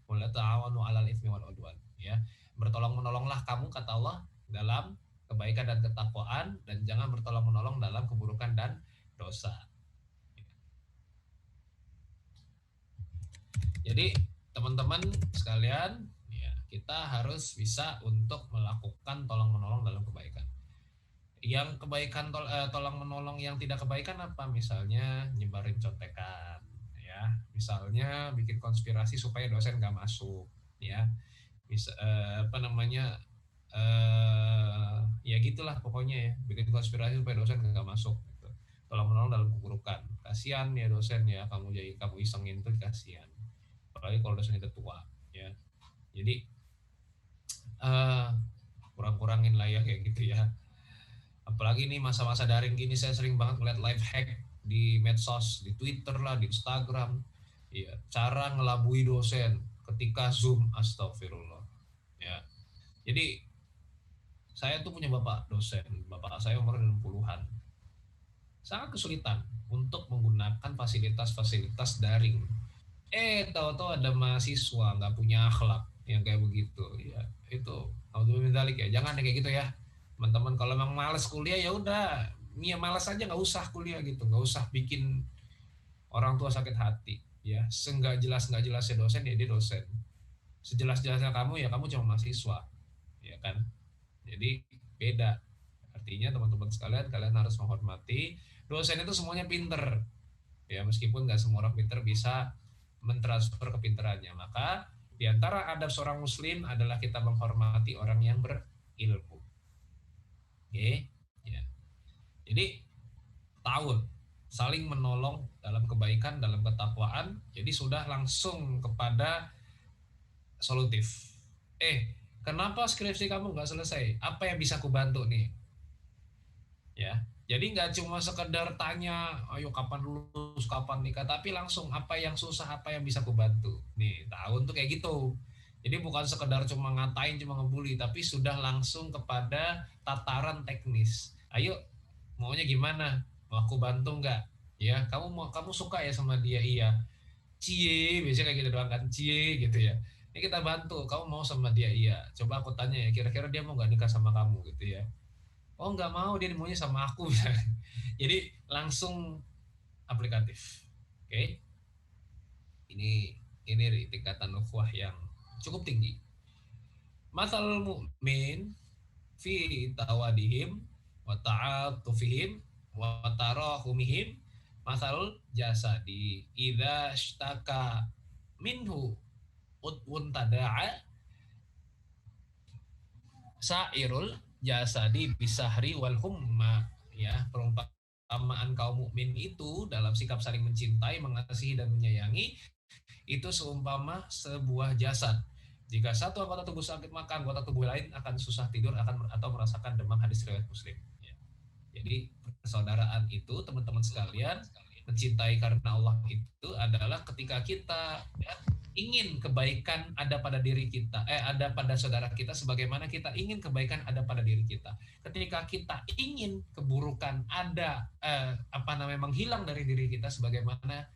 wa la ta'awanu 'alal itsmi wal 'udwan, ya. Bertolong-menolonglah kamu, kata Allah, dalam kebaikan dan ketakwaan, dan jangan bertolong-menolong dalam keburukan dan dosa. Jadi teman-teman sekalian, ya, kita harus bisa untuk melakukan tolong-menolong dalam kebaikan. Yang kebaikan tolong menolong yang tidak kebaikan apa? Misalnya nyebarin contekan, ya. Misalnya bikin konspirasi supaya dosen nggak masuk, ya. Bisa ya gitulah pokoknya, ya. Bikin konspirasi supaya dosen nggak masuk. Gitu. Tolong menolong dalam keburukan. Kasihan ya dosen, ya, kamu isengin tuh, kasihan. Apalagi kalau dosen itu tua, ya. Jadi kurang-kurangin lah ya kayak gitu ya. Apalagi nih masa-masa daring gini, saya sering banget ngeliat live hack di medsos, di Twitter lah, di Instagram, ya, cara ngelabui dosen ketika Zoom, astagfirullah, ya. Jadi saya tuh punya bapak dosen, bapak saya umur 60-an, sangat kesulitan untuk menggunakan fasilitas-fasilitas daring. Tahu-tahu ada mahasiswa nggak punya akhlak yang kayak begitu, ya. Itu alhamdulillah ya, jangan kayak gitu ya. Teman-teman, kalau memang malas kuliah ya udah, ya malas aja, nggak usah kuliah gitu, nggak usah bikin orang tua sakit hati, ya. Nggak jelasnya dosen, ya dia dosen. Sejelas-jelasnya kamu, ya kamu cuma mahasiswa, ya kan. Jadi beda. Artinya teman-teman sekalian, kalian harus menghormati dosen itu semuanya pinter, ya, meskipun nggak semua orang pinter bisa mentransfer kepinterannya. Maka diantara adab seorang muslim adalah kita menghormati orang yang berilmu. Oke, ya. Jadi ta'awun, saling menolong dalam kebaikan, dalam ketakwaan. Jadi sudah langsung kepada solutif. Kenapa skripsi kamu nggak selesai? Apa yang bisa aku bantu nih? Ya, jadi nggak cuma sekedar tanya, ayo kapan lulus, kapan nikah, tapi langsung apa yang susah, apa yang bisa aku bantu. Nih, ta'awun tuh kayak gitu. Jadi bukan sekedar cuma ngatain, cuma ngebully, tapi sudah langsung kepada tataran teknis. Ayo, maunya gimana? Mau aku bantu nggak? Ya, kamu suka ya sama dia? Iya. Cie, biasanya kayak gitu doang kan, cie gitu ya. Ini kita bantu, kamu mau sama dia? Iya. Coba aku tanya ya, kira-kira dia mau nggak nikah sama kamu gitu ya? Oh nggak mau, dia maunya sama aku. Jadi langsung aplikatif. Oke. Ini tingkatan ukhuwah yang cukup tinggi. Masalul mu'min fi tawadihim wa ta'atufihim wa tarahumihim masalul jasadi idza ishtaka minhu udwun tada'a Sairul jasadi bisahri wal humma, ya, perumpamaan kaum mukmin itu dalam sikap saling mencintai, mengasihi dan menyayangi itu seumpama sebuah jasad. Jika satu anggota tubuh sakit, maka anggota tubuh lain akan susah tidur atau merasakan demam. Hadis riwayat Muslim. Ya. Jadi persaudaraan itu, teman-teman sekalian, mencintai karena Allah itu adalah ketika kita, ya, ingin kebaikan ada pada diri kita, ada pada saudara kita, sebagaimana kita ingin kebaikan ada pada diri kita. Ketika kita ingin keburukan ada, menghilang dari diri kita, sebagaimana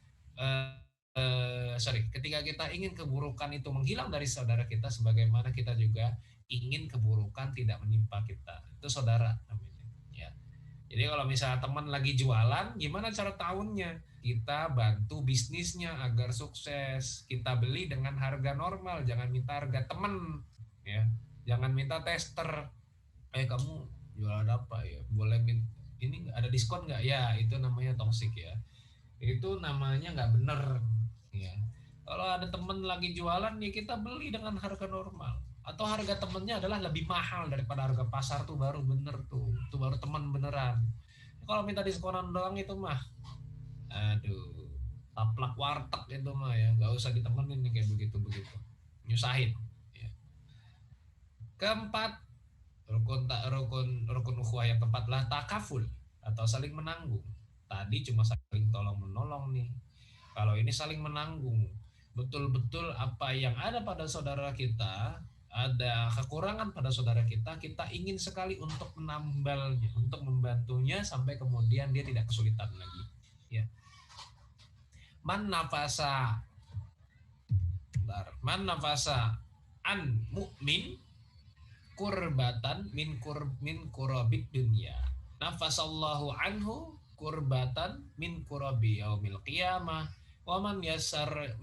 ketika kita ingin keburukan itu menghilang dari saudara kita, sebagaimana kita juga ingin keburukan tidak menimpa kita. Itu saudara namanya. Ya. Jadi kalau misalnya teman lagi jualan, gimana cara tahunnya? Kita bantu bisnisnya agar sukses. Kita beli dengan harga normal, jangan minta harga teman. Ya, jangan minta tester. Kamu jualan apa ya? Boleh ini ada diskon nggak? Ya, itu namanya toksik ya. Itu namanya nggak bener. Ya. Kalau ada temen lagi jualan, ya kita beli dengan harga normal. Atau harga temennya adalah lebih mahal daripada harga pasar, tuh baru bener tuh. Itu baru teman beneran. Kalau minta diskonan doang itu mah, aduh, taplak warteg itu mah ya, nggak usah ditemenin kayak begitu-begitu. Nyusahin. Ya. Keempat, rukun ukhuwah yang keempat lah takaful atau saling menanggung. Tadi cuma saling tolong menolong nih. Kalau ini saling menanggung, betul-betul apa yang ada pada saudara kita, ada kekurangan pada saudara kita, kita ingin sekali untuk menambalnya, untuk membantunya sampai kemudian dia tidak kesulitan lagi. Ya. Man nafasa an mu'min kurbatan min kurabid dunya. Nafasallahu anhu kurbatan min kurabi yaumil qiyamah. Waman yassara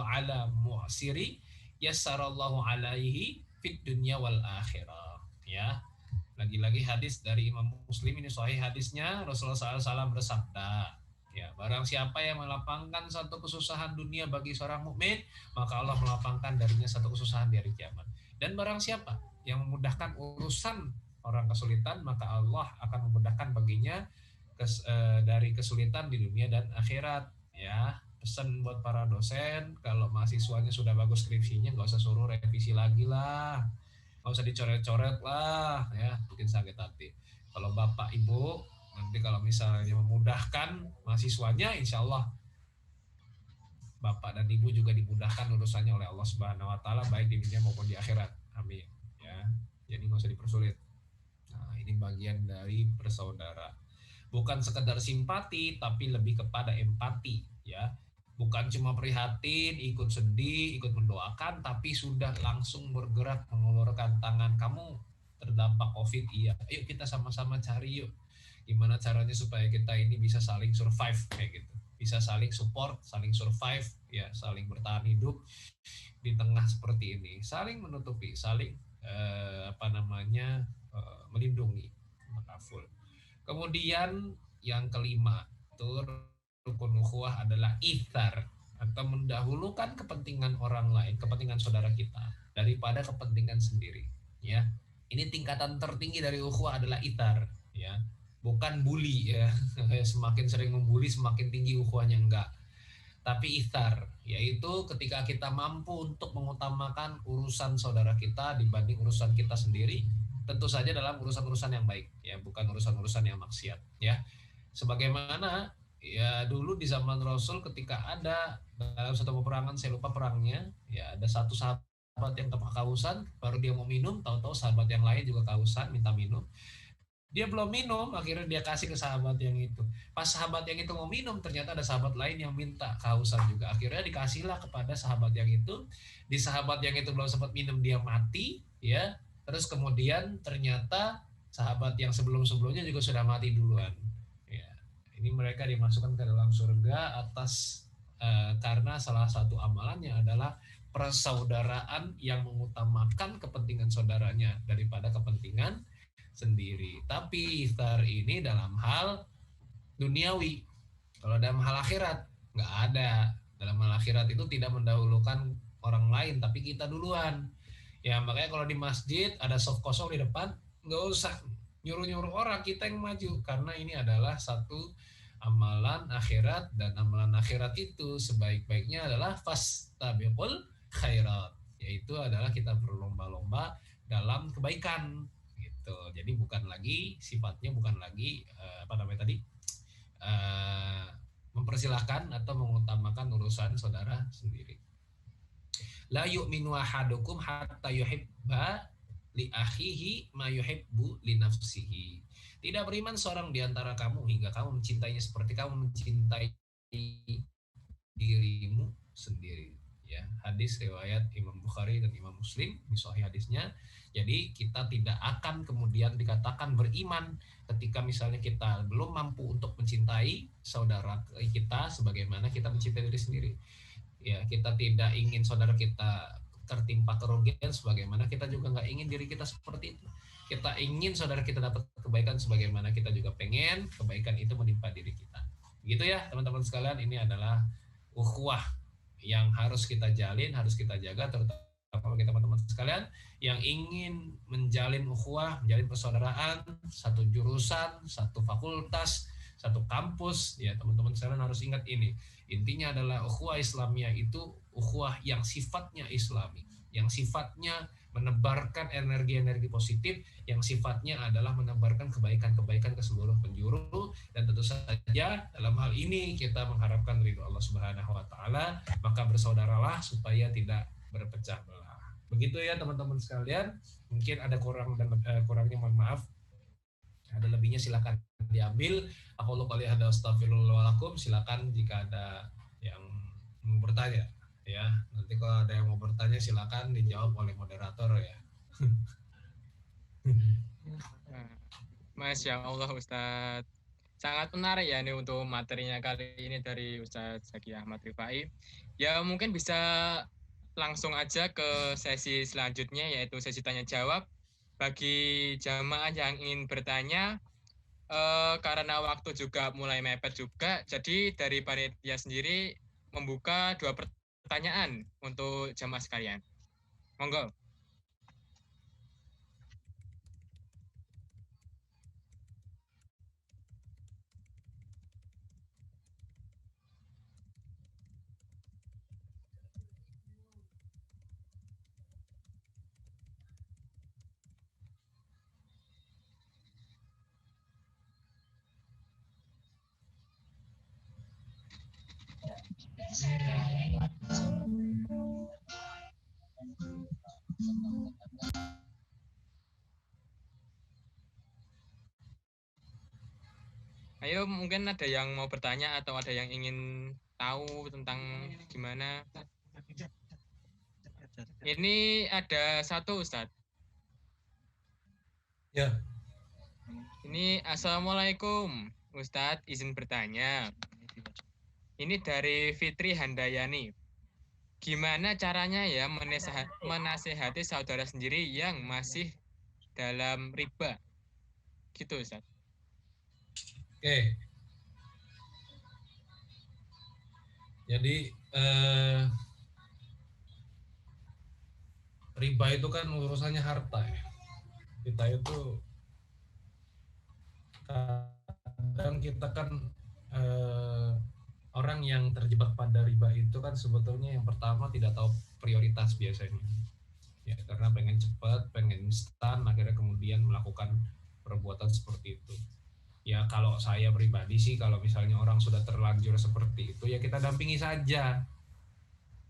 ala mu'siri yassarallahu alaihi fid dunya wal akhirah. Ya. Lagi-lagi hadis dari Imam Muslim, ini sahih hadisnya. Rasulullah SAW bersabda, ya, barang siapa yang melapangkan satu kesusahan dunia bagi seorang mukmin, maka Allah melapangkan darinya satu kesusahan di hari kiamat. Dan barang siapa yang memudahkan urusan orang kesulitan, maka Allah akan memudahkan baginya dari kesulitan di dunia dan akhirat. Ya, pesan buat para dosen, kalau mahasiswanya sudah bagus skripsinya, nggak usah suruh revisi lagi lah, nggak usah dicoret-coret lah, ya, bikin sakit hati. Kalau bapak ibu nanti kalau misalnya memudahkan mahasiswanya, insya Allah bapak dan ibu juga dimudahkan urusannya oleh Allah Subhanahu Wa Taala, baik di dunia maupun di akhirat. Amin. Ya, jadi nggak usah dipersulit. Nah, ini bagian dari bersaudara. Bukan sekedar simpati, tapi lebih kepada empati, ya. Bukan cuma prihatin, ikut sedih, ikut mendoakan, tapi sudah langsung bergerak mengulurkan tangan. Kamu terdampak COVID, iya. Ayo kita sama-sama cari yuk. Gimana caranya supaya kita ini bisa saling survive kayak gitu. Bisa saling support, saling survive, ya, saling bertahan hidup di tengah seperti ini. Saling menutupi, saling melindungi. Makaful. Kemudian yang kelima, rukun ukhuwah adalah ithar, atau mendahulukan kepentingan orang lain, kepentingan saudara kita daripada kepentingan sendiri, ya. Ini tingkatan tertinggi dari ukhuwah adalah ithar, ya. Bukan bully, ya. Semakin sering membuli semakin tinggi ukhuwahnya, enggak. Tapi ithar, yaitu ketika kita mampu untuk mengutamakan urusan saudara kita dibanding urusan kita sendiri. Tentu saja dalam urusan-urusan yang baik, ya, bukan urusan-urusan yang maksiat, ya. Sebagaimana, ya, dulu di zaman Rasul ketika ada dalam satu peperangan, saya lupa perangnya, ya, ada satu sahabat yang kehausan, baru dia mau minum, tahu-tahu sahabat yang lain juga kehausan, minta minum. Dia belum minum, akhirnya dia kasih ke sahabat yang itu. Pas sahabat yang itu mau minum, ternyata ada sahabat lain yang minta kehausan juga. Akhirnya dikasihlah kepada sahabat yang itu. Di sahabat yang itu belum sempat minum, dia mati, ya. Terus kemudian ternyata sahabat yang sebelum-sebelumnya juga sudah mati duluan. Ya, ini mereka dimasukkan ke dalam surga atas karena salah satu amalannya adalah persaudaraan yang mengutamakan kepentingan saudaranya daripada kepentingan sendiri. Tapi ithar ini dalam hal duniawi. Kalau dalam hal akhirat nggak ada. Dalam hal akhirat itu tidak mendahulukan orang lain, tapi kita duluan. Ya makanya kalau di masjid ada soft kosong di depan, nggak usah nyuruh-nyuruh orang, kita yang maju, karena ini adalah satu amalan akhirat, dan amalan akhirat itu sebaik-baiknya adalah fastabiqul khairat, yaitu adalah kita berlomba-lomba dalam kebaikan gitu. Jadi bukan lagi sifatnya, bukan lagi apa namanya tadi, mempersilahkan atau mengutamakan urusan saudara sendiri. La yu'minu ahadukum hatta yuhibba li akhihi ma yuhibbu li nafsihi. Tidak beriman seorang di antara kamu hingga kamu mencintainya seperti kamu mencintai dirimu sendiri. Ya, hadis riwayat Imam Bukhari dan Imam Muslim, di sahih hadisnya. Jadi kita tidak akan kemudian dikatakan beriman ketika misalnya kita belum mampu untuk mencintai saudara kita sebagaimana kita mencintai diri sendiri. Ya, kita tidak ingin saudara kita tertimpa kerugian sebagaimana kita juga nggak ingin diri kita seperti itu. Kita ingin saudara kita dapat kebaikan sebagaimana kita juga pengen kebaikan itu menimpa diri kita. Gitu ya teman-teman sekalian, ini adalah ukhuwah yang harus kita jalin, harus kita jaga, terutama bagi teman-teman sekalian yang ingin menjalin ukhuwah, menjalin persaudaraan, satu jurusan, satu fakultas, satu kampus. Ya teman-teman sekalian harus ingat ini. Intinya adalah ukhuwah Islamiyah itu ukhuwah yang sifatnya Islami, yang sifatnya menebarkan energi-energi positif, yang sifatnya adalah menebarkan kebaikan-kebaikan ke seluruh penjuru. Dan tentu saja dalam hal ini kita mengharapkan ridho Allah Subhanahu wa taala, maka bersaudaralah supaya tidak berpecah belah. Begitu ya teman-teman sekalian, mungkin ada kurang dan kurangnya mohon maaf. Ada lebihnya silakan diambil. Aku lupa lihat, ada astagfirullahaladzim. Silakan jika ada yang mau bertanya ya. Nanti kalau ada yang mau bertanya silakan dijawab oleh moderator ya. Masya Allah Ustadz. Sangat menarik ya ini untuk materinya kali ini dari Ustadz Zaki Ahmad Rifai. Ya mungkin bisa langsung aja ke sesi selanjutnya, yaitu sesi tanya jawab. Bagi jamaah yang ingin bertanya, karena waktu juga mulai mepet juga, jadi dari panitia sendiri membuka 2 pertanyaan untuk jamaah sekalian. Monggo. Ayo, mungkin ada yang mau bertanya atau ada yang ingin tahu tentang gimana. Ini ada satu Ustadz. Ya. Ini Assalamualaikum Ustadz, izin bertanya. Ini dari Fitri Handayani. Gimana caranya ya menasehati saudara sendiri yang masih dalam riba? Gitu Ustadz. Oke. Jadi riba itu kan urusannya harta ya. Kita itu kadang kita kan orang yang terjebak pada riba itu kan sebetulnya yang pertama tidak tahu prioritas biasanya. Ya, karena pengen cepat, pengen instan, akhirnya kemudian melakukan perbuatan seperti itu. Ya kalau saya pribadi sih, kalau misalnya orang sudah terlanjur seperti itu, ya kita dampingi saja.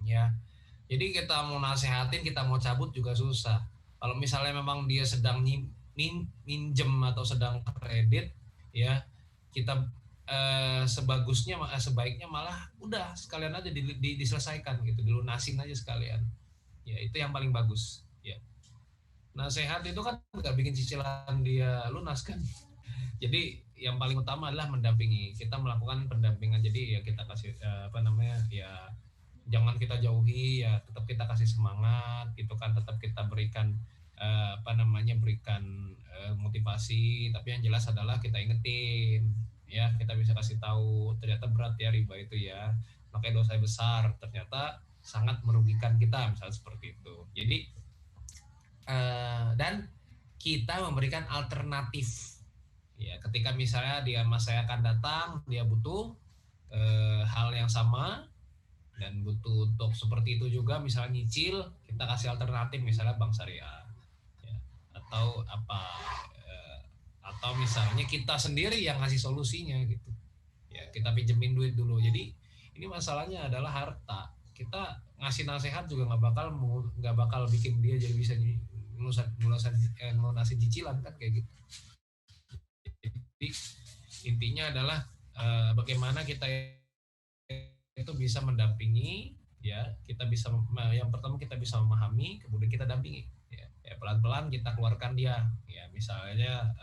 Ya, jadi kita mau nasehatin, kita mau cabut juga susah. Kalau misalnya memang dia sedang minjem atau sedang kredit, ya kita sebaiknya malah udah sekalian aja diselesaikan gitu, dilunasin aja sekalian. Ya itu yang paling bagus. Ya, nasehat itu kan nggak bikin cicilan dia lunas kan. Jadi yang paling utama adalah mendampingi. Kita melakukan pendampingan. Jadi ya kita kasih ya jangan kita jauhi, ya tetap kita kasih semangat gitu kan, tetap kita berikan berikan motivasi, tapi yang jelas adalah kita ingetin ya, kita bisa kasih tahu ternyata berat ya riba itu ya. Makanya dosa besar, ternyata sangat merugikan kita misalnya seperti itu. Jadi kita memberikan alternatif. Ya, ketika misalnya dia masa akan datang, dia butuh hal yang sama dan butuh untuk seperti itu juga, misalnya nyicil, kita kasih alternatif misalnya bank syariah, ya, atau apa, atau misalnya kita sendiri yang ngasih solusinya gitu. Ya, kita pinjemin duit dulu. Jadi ini masalahnya adalah harta. Kita ngasih nasihat juga nggak bakal bikin dia jadi bisa ngelunasin cicilan kan kayak gitu. Jadi intinya adalah bagaimana kita itu bisa mendampingi, ya, kita bisa, yang pertama kita bisa memahami, kemudian kita dampingi, ya, pelan-pelan kita keluarkan dia, ya, misalnya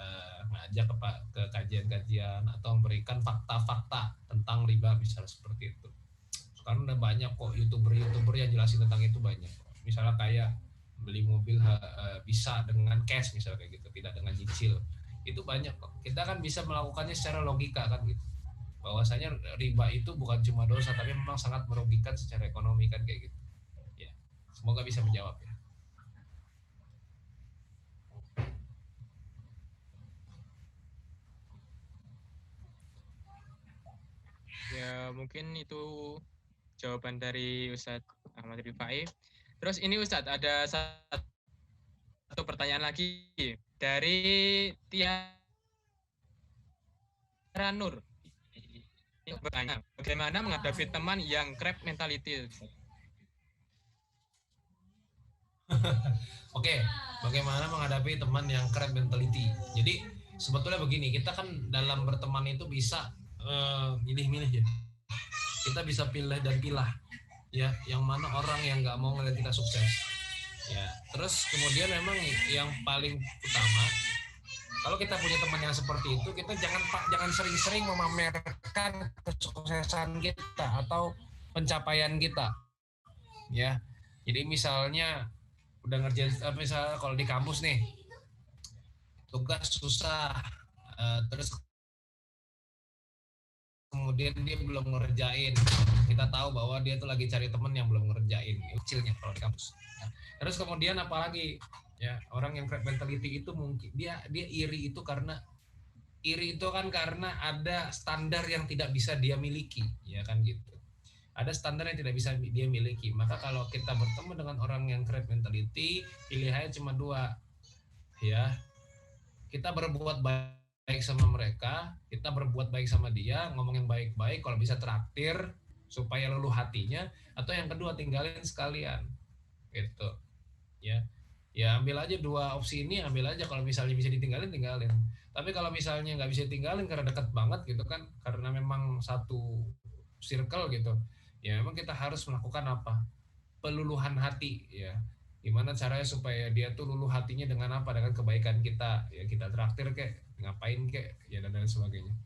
ngajak ke kajian-kajian atau memberikan fakta-fakta tentang riba misalnya seperti itu. Sekarang udah banyak kok youtuber yang jelasin tentang itu, banyak. Misalnya kayak beli mobil bisa dengan cash misalnya kayak gitu, tidak dengan cicil, itu banyak kok. Kita kan bisa melakukannya secara logika kan gitu, bahwasanya riba itu bukan cuma dosa tapi memang sangat merugikan secara ekonomi kan kayak gitu. Ya, semoga bisa menjawab ya. Ya, mungkin itu jawaban dari Ustadz Ahmad Rifai. Terus ini Ustadz, ada satu pertanyaan lagi dari Tiara Nur. Ini bertanya, bagaimana menghadapi teman yang crab mentality? Oke, bagaimana menghadapi teman yang crab mentality? Jadi sebetulnya begini, kita kan dalam berteman itu bisa milih-milih ya. Kita bisa pilih dan pilah, ya, yang mana orang yang nggak mau ngeliat kita sukses, ya. Terus kemudian memang yang paling utama, kalau kita punya teman yang seperti itu, kita jangan sering-sering memamerkan kesuksesan kita atau pencapaian kita, ya. Jadi misalnya udah ngerjain, misalnya kalau di kampus nih tugas susah, terus kemudian dia belum ngerjain, kita tahu bahwa dia tuh lagi cari teman yang belum ngerjain, kecilnya kalau di kampus. Ya. Terus kemudian apalagi, ya, orang yang crab mentality itu mungkin dia iri itu karena ada standar yang tidak bisa dia miliki, ya kan gitu. Ada standar yang tidak bisa dia miliki. Maka kalau kita bertemu dengan orang yang crab mentality, pilihannya cuma dua, ya. Kita berbuat baik sama mereka, kita berbuat baik sama dia, ngomongin baik-baik, kalau bisa traktir supaya luluh hatinya, atau yang kedua tinggalin sekalian, gitu, ya. Ya ambil aja dua opsi ini, ambil aja, kalau misalnya bisa ditinggalin, tinggalin. Tapi kalau misalnya nggak bisa tinggalin karena dekat banget gitu kan, karena memang satu circle gitu, ya memang kita harus melakukan apa? Peluluhan hati, ya. Gimana caranya supaya dia tuh luluh hatinya dengan apa? Dengan kebaikan kita, ya, kita traktir kek, ngapain kek, ya, dan lain sebagainya.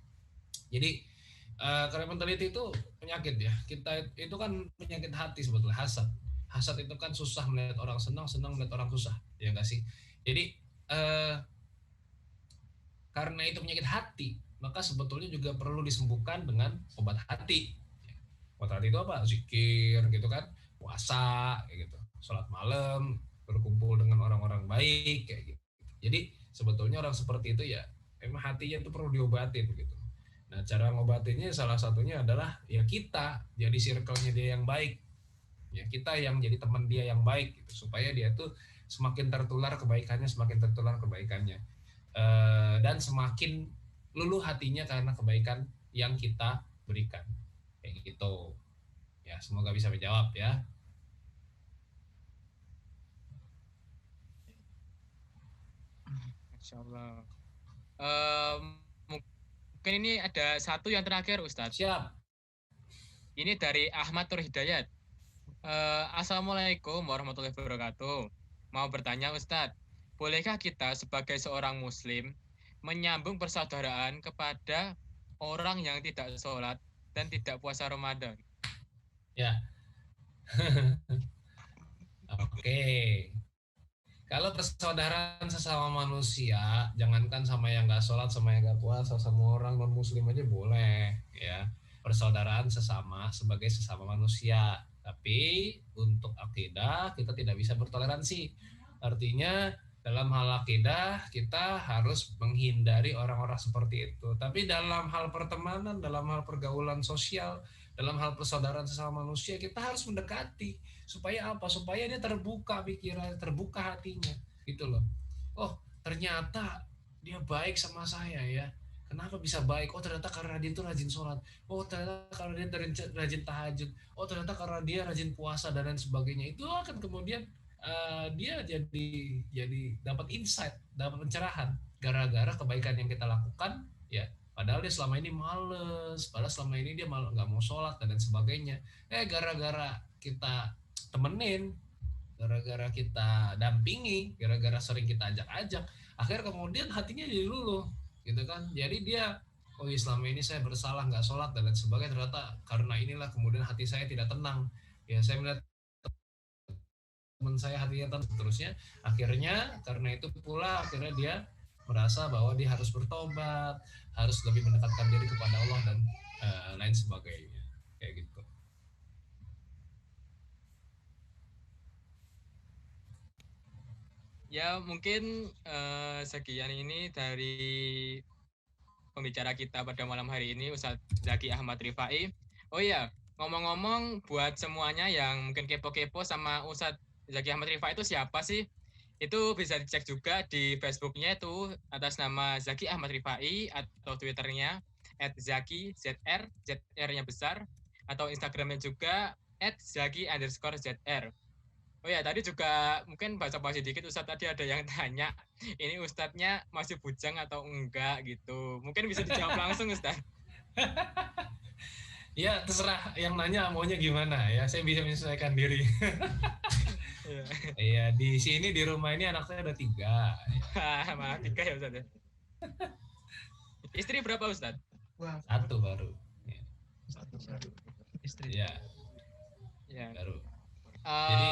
Jadi crab mentality itu penyakit, ya. Kita itu kan penyakit hati sebetulnya, hasad. Hasad itu kan susah melihat orang senang melihat orang susah, ya enggak sih? Jadi karena itu penyakit hati, maka sebetulnya juga perlu disembuhkan dengan obat hati. Obat hati itu apa? Zikir gitu kan, puasa kayak gitu, sholat malam, berkumpul dengan orang-orang baik kayak gitu. Jadi sebetulnya orang seperti itu ya emang hatinya itu perlu diobatin gitu. Nah, cara ngobatinnya salah satunya adalah ya kita jadi circle-nya dia yang baik. Ya, kita yang jadi teman dia yang baik gitu, supaya dia tuh semakin tertular kebaikannya, dan semakin luluh hatinya karena kebaikan yang kita berikan. Kayak gitu. Ya, semoga bisa menjawab ya. Masya Allah. Mungkin ini ada satu yang terakhir Ustadz. Siap. Ini dari Ahmad Nur Hidayat. Assalamualaikum warahmatullahi wabarakatuh. Mau bertanya Ustadz, bolehkah kita sebagai seorang muslim menyambung persaudaraan kepada orang yang tidak sholat dan tidak puasa Ramadan? Ya. Oke. Kalau persaudaraan sesama manusia, jangankan sama yang nggak sholat, sama yang nggak puasa, sama orang non muslim aja boleh, ya. Persaudaraan sesama sebagai sesama manusia. Tapi untuk akidah kita tidak bisa bertoleransi. Artinya Dalam hal akidah kita harus menghindari orang-orang seperti itu. Tapi dalam hal pertemanan, dalam hal pergaulan sosial, dalam hal persaudaraan sesama manusia, kita harus mendekati. Supaya apa? Supaya dia terbuka pikiran, terbuka hatinya. Gitu loh. Oh, ternyata dia baik sama saya ya. Kenapa bisa baik? Oh, ternyata karena dia itu rajin sholat. Oh, ternyata karena dia rajin tahajud. Oh, ternyata karena dia rajin puasa dan lain sebagainya. Itu akan kemudian dia jadi dapat insight, dapat pencerahan gara-gara kebaikan yang kita lakukan ya. Padahal dia selama ini males, padahal selama ini dia malah nggak mau sholat dan lain sebagainya. Gara-gara kita temenin, gara-gara kita dampingi, gara-gara sering kita ajak-ajak, akhirnya kemudian hatinya jadi luluh, gitu kan. Jadi dia, oh selama ini saya bersalah nggak sholat dan lain sebagainya, ternyata karena inilah kemudian hati saya tidak tenang. Ya saya melihat teman saya hatinya tenang terusnya, akhirnya karena itu pula akhirnya dia merasa bahwa dia harus bertobat, harus lebih mendekatkan diri kepada Allah dan lain sebagainya, kayak gitu. Ya mungkin sekian ini dari pembicara kita pada malam hari ini, Ustadz Zaki Ahmad Rifai. Oh iya, ngomong-ngomong buat semuanya yang mungkin kepo-kepo sama Ustadz Zaki Ahmad Rifai itu siapa sih? Itu bisa dicek juga di Facebooknya itu atas nama Zaki Ahmad Rifai atau Twitternya @zaki zr, zr-nya besar, atau Instagramnya juga @zaki_zr. Oh ya, tadi juga mungkin basa-basi dikit Ustadz, tadi ada yang tanya, ini Ustadznya masih bujang atau enggak gitu. Mungkin bisa dijawab langsung Ustadz. Ya terserah yang nanya maunya gimana ya, saya bisa menyesuaikan diri. Iya, di sini di rumah ini anak saya ada 3. Malah 3 ya Ustadz. Istri berapa Ustadz? 1 baru. Ya. Istri. Ya. Ya. Baru. Jadi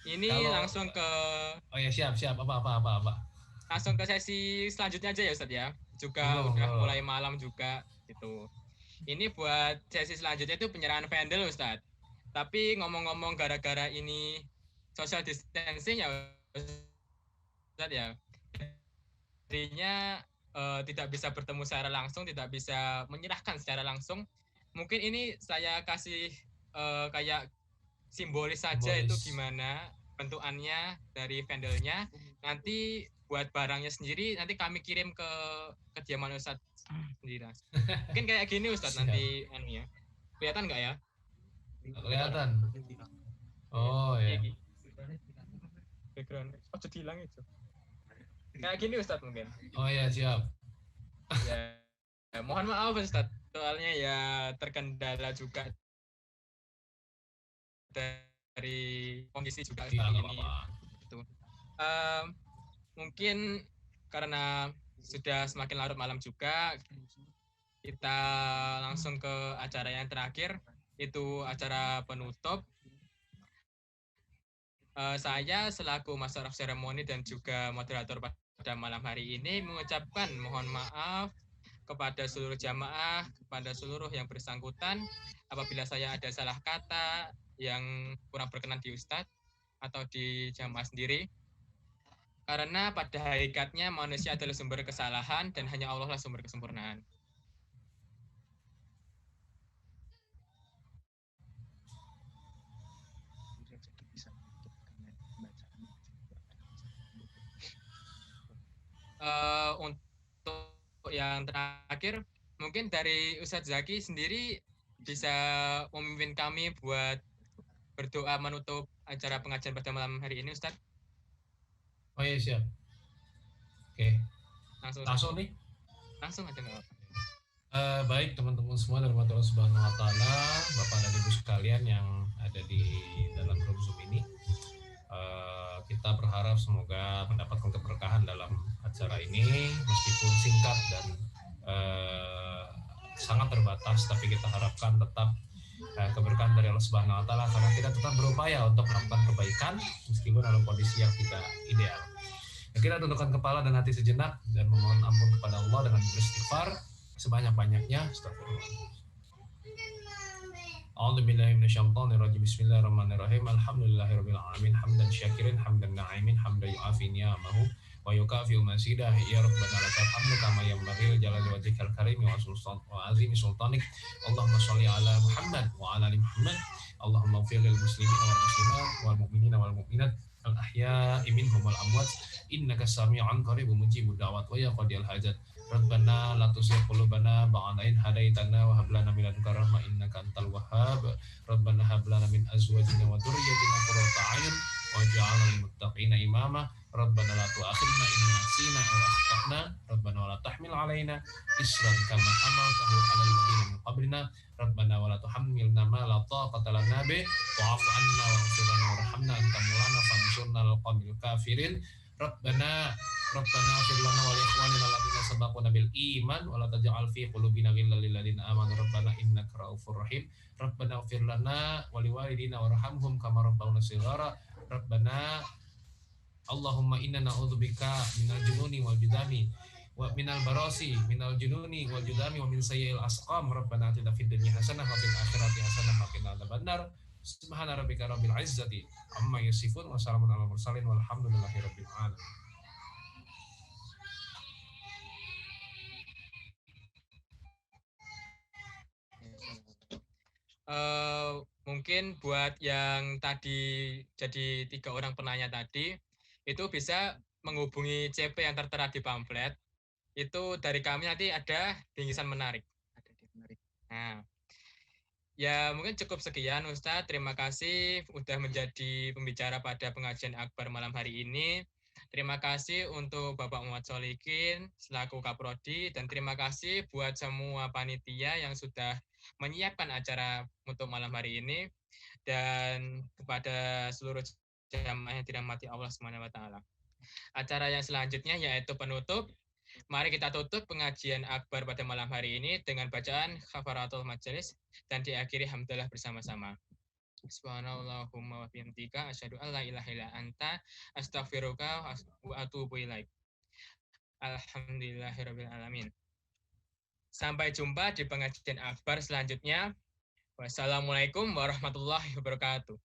ini kalau, langsung ke. Oh ya siap apa. Langsung ke sesi selanjutnya aja ya Ustadz ya. Juga udah mulai malam juga gitu. Ini buat sesi selanjutnya itu penyerahan vendel Ustadz. Tapi ngomong-ngomong gara-gara ini social distancing ya Ustadz ya. Artinya tidak bisa bertemu secara langsung, tidak bisa menyerahkan secara langsung. Mungkin ini saya kasih kayak simbolis saja itu gimana bentukannya dari vendelnya. Nanti buat barangnya sendiri nanti kami kirim ke kediaman Ustadz sendiri. Mungkin kayak gini Ustadz nanti ya. Kelihatan nggak ya? Kelihatan. Oh ya. Background. Oh jadi hilang itu. Kayak gini Ustadz mungkin. Oh ya siap. Ya, mohon maaf Ustadz, soalnya ya terkendala juga dari kondisi juga ini. Gitu. Mungkin karena sudah semakin larut malam juga, kita langsung ke acara yang terakhir, itu acara penutup. Saya selaku Master of Ceremony dan juga moderator pada malam hari ini mengucapkan mohon maaf kepada seluruh jamaah, kepada seluruh yang bersangkutan apabila saya ada salah kata yang kurang berkenan di Ustadz atau di jamaah sendiri. Karena pada hakikatnya manusia adalah sumber kesalahan dan hanya Allah lah sumber kesempurnaan. Untuk yang terakhir, mungkin dari Ustadz Zaki sendiri bisa memimpin kami buat berdoa menutup acara pengajian pada malam hari ini, Ustadz. Oh iya siap. Oke. Langsung nih. Langsung aja nggak apa. Baik teman-teman semua dari Allah Subhanahu Wa Taala, Bapak dan Ibu sekalian yang ada di dalam grup Zoom ini. Kita berharap semoga mendapatkan keberkahan dalam acara ini, meskipun singkat dan sangat terbatas, tapi kita harapkan tetap keberkahan dari Allah Subhanahu Wa Taala karena kita tetap berupaya untuk melakukan kebaikan meskipun dalam kondisi yang tidak ideal. Kita tundukkan kepala dan hati sejenak dan memohon ampun kepada Allah dengan beristighfar sebanyak-banyaknya. Astagfirullah. A'udzu billahi minasyaitonir rajim. Bismillahirrahmanirrahim. Alhamdulillahirabbil alamin. Hamdan syakirin, hamdan na'imin, hamdan yu'afi ni'amahu wa yukafi'u masidah ya rabbana lakal hamdu kama yanbaghi li jalali wajhikal karim wa azimi sultanik. Allahumma sholli ala Muhammad wa ala ali Muhammad. Allahumma ighfir lil muslimina wal muslimat wal mu'minina wal mu'minat al ahya'i minhum wal amwat innaka sami'un qaribun mujibud da'wat wa ya qadiyal hajat. Rabbana la tuzigh qulubana ba'da idh hadaitana wa hab lana min ladunka rahmah innaka antal wahhab. Rabbana hab lana min azwajina wa dhurriyyatina qurrata a'yun waj'alna lil muttaqina imama. Rabbana la tu'akhidna in nasina aw akhtana. Rabbana wa la tahmil 'alaina isran kama hamaltahu 'alal ladzina min qablina. Rabbana wa la tuhammilna ma la taqata lana bih wa'fu 'anna waghfir lana warhamna anta maulana fansurna 'alal qawmil kafirin. Rabbana ighfir lana wa li ikhwanina alladziina sabaquna bil iman wa la taj'al fi qulubina ghillan lil ladzina amanu rabbana innaka ra'ufur rahim. Rabbana ighfir lana wa li walidina warhamhum kama rabbawna shighara. Rabbana Allahumma inna na'udzubika minal jununi wal judami wa minal barasi minal jununi wal judami wa min sayyi'il asqam. Rabbana atina fid dunya hasanah wa fil akhirati hasanah wa qina adzabannar. Subhana rabbika rabbil izzati amma yasifun wa salamun alal mursalin walhamdulillahi rabbil alamin. Mungkin buat yang tadi jadi 3 orang penanya tadi itu bisa menghubungi CP yang tertera di pamflet. Itu dari kami nanti ada bingkisan menarik. Nah, ya mungkin cukup sekian Ustadz. Terima kasih sudah menjadi pembicara pada pengajian akbar malam hari ini. Terima kasih untuk Bapak Muhammad Solikin selaku Kaprodi, dan terima kasih buat semua panitia yang sudah menyiapkan acara untuk malam hari ini, dan kepada seluruh jamaah yang dirahmati Allah Subhanahu wa taala. Acara yang selanjutnya yaitu penutup. Mari kita tutup pengajian akbar pada malam hari ini dengan bacaan kafaratul majelis dan diakhiri hamdalah bersama-sama. Subhanallahumma wa bihamdika asyhadu an la ilaha illa anta astaghfiruka wa atubu ilaik. Alhamdulillahirabbil alamin. Sampai jumpa di pengajian akbar selanjutnya. Wassalamualaikum warahmatullahi wabarakatuh.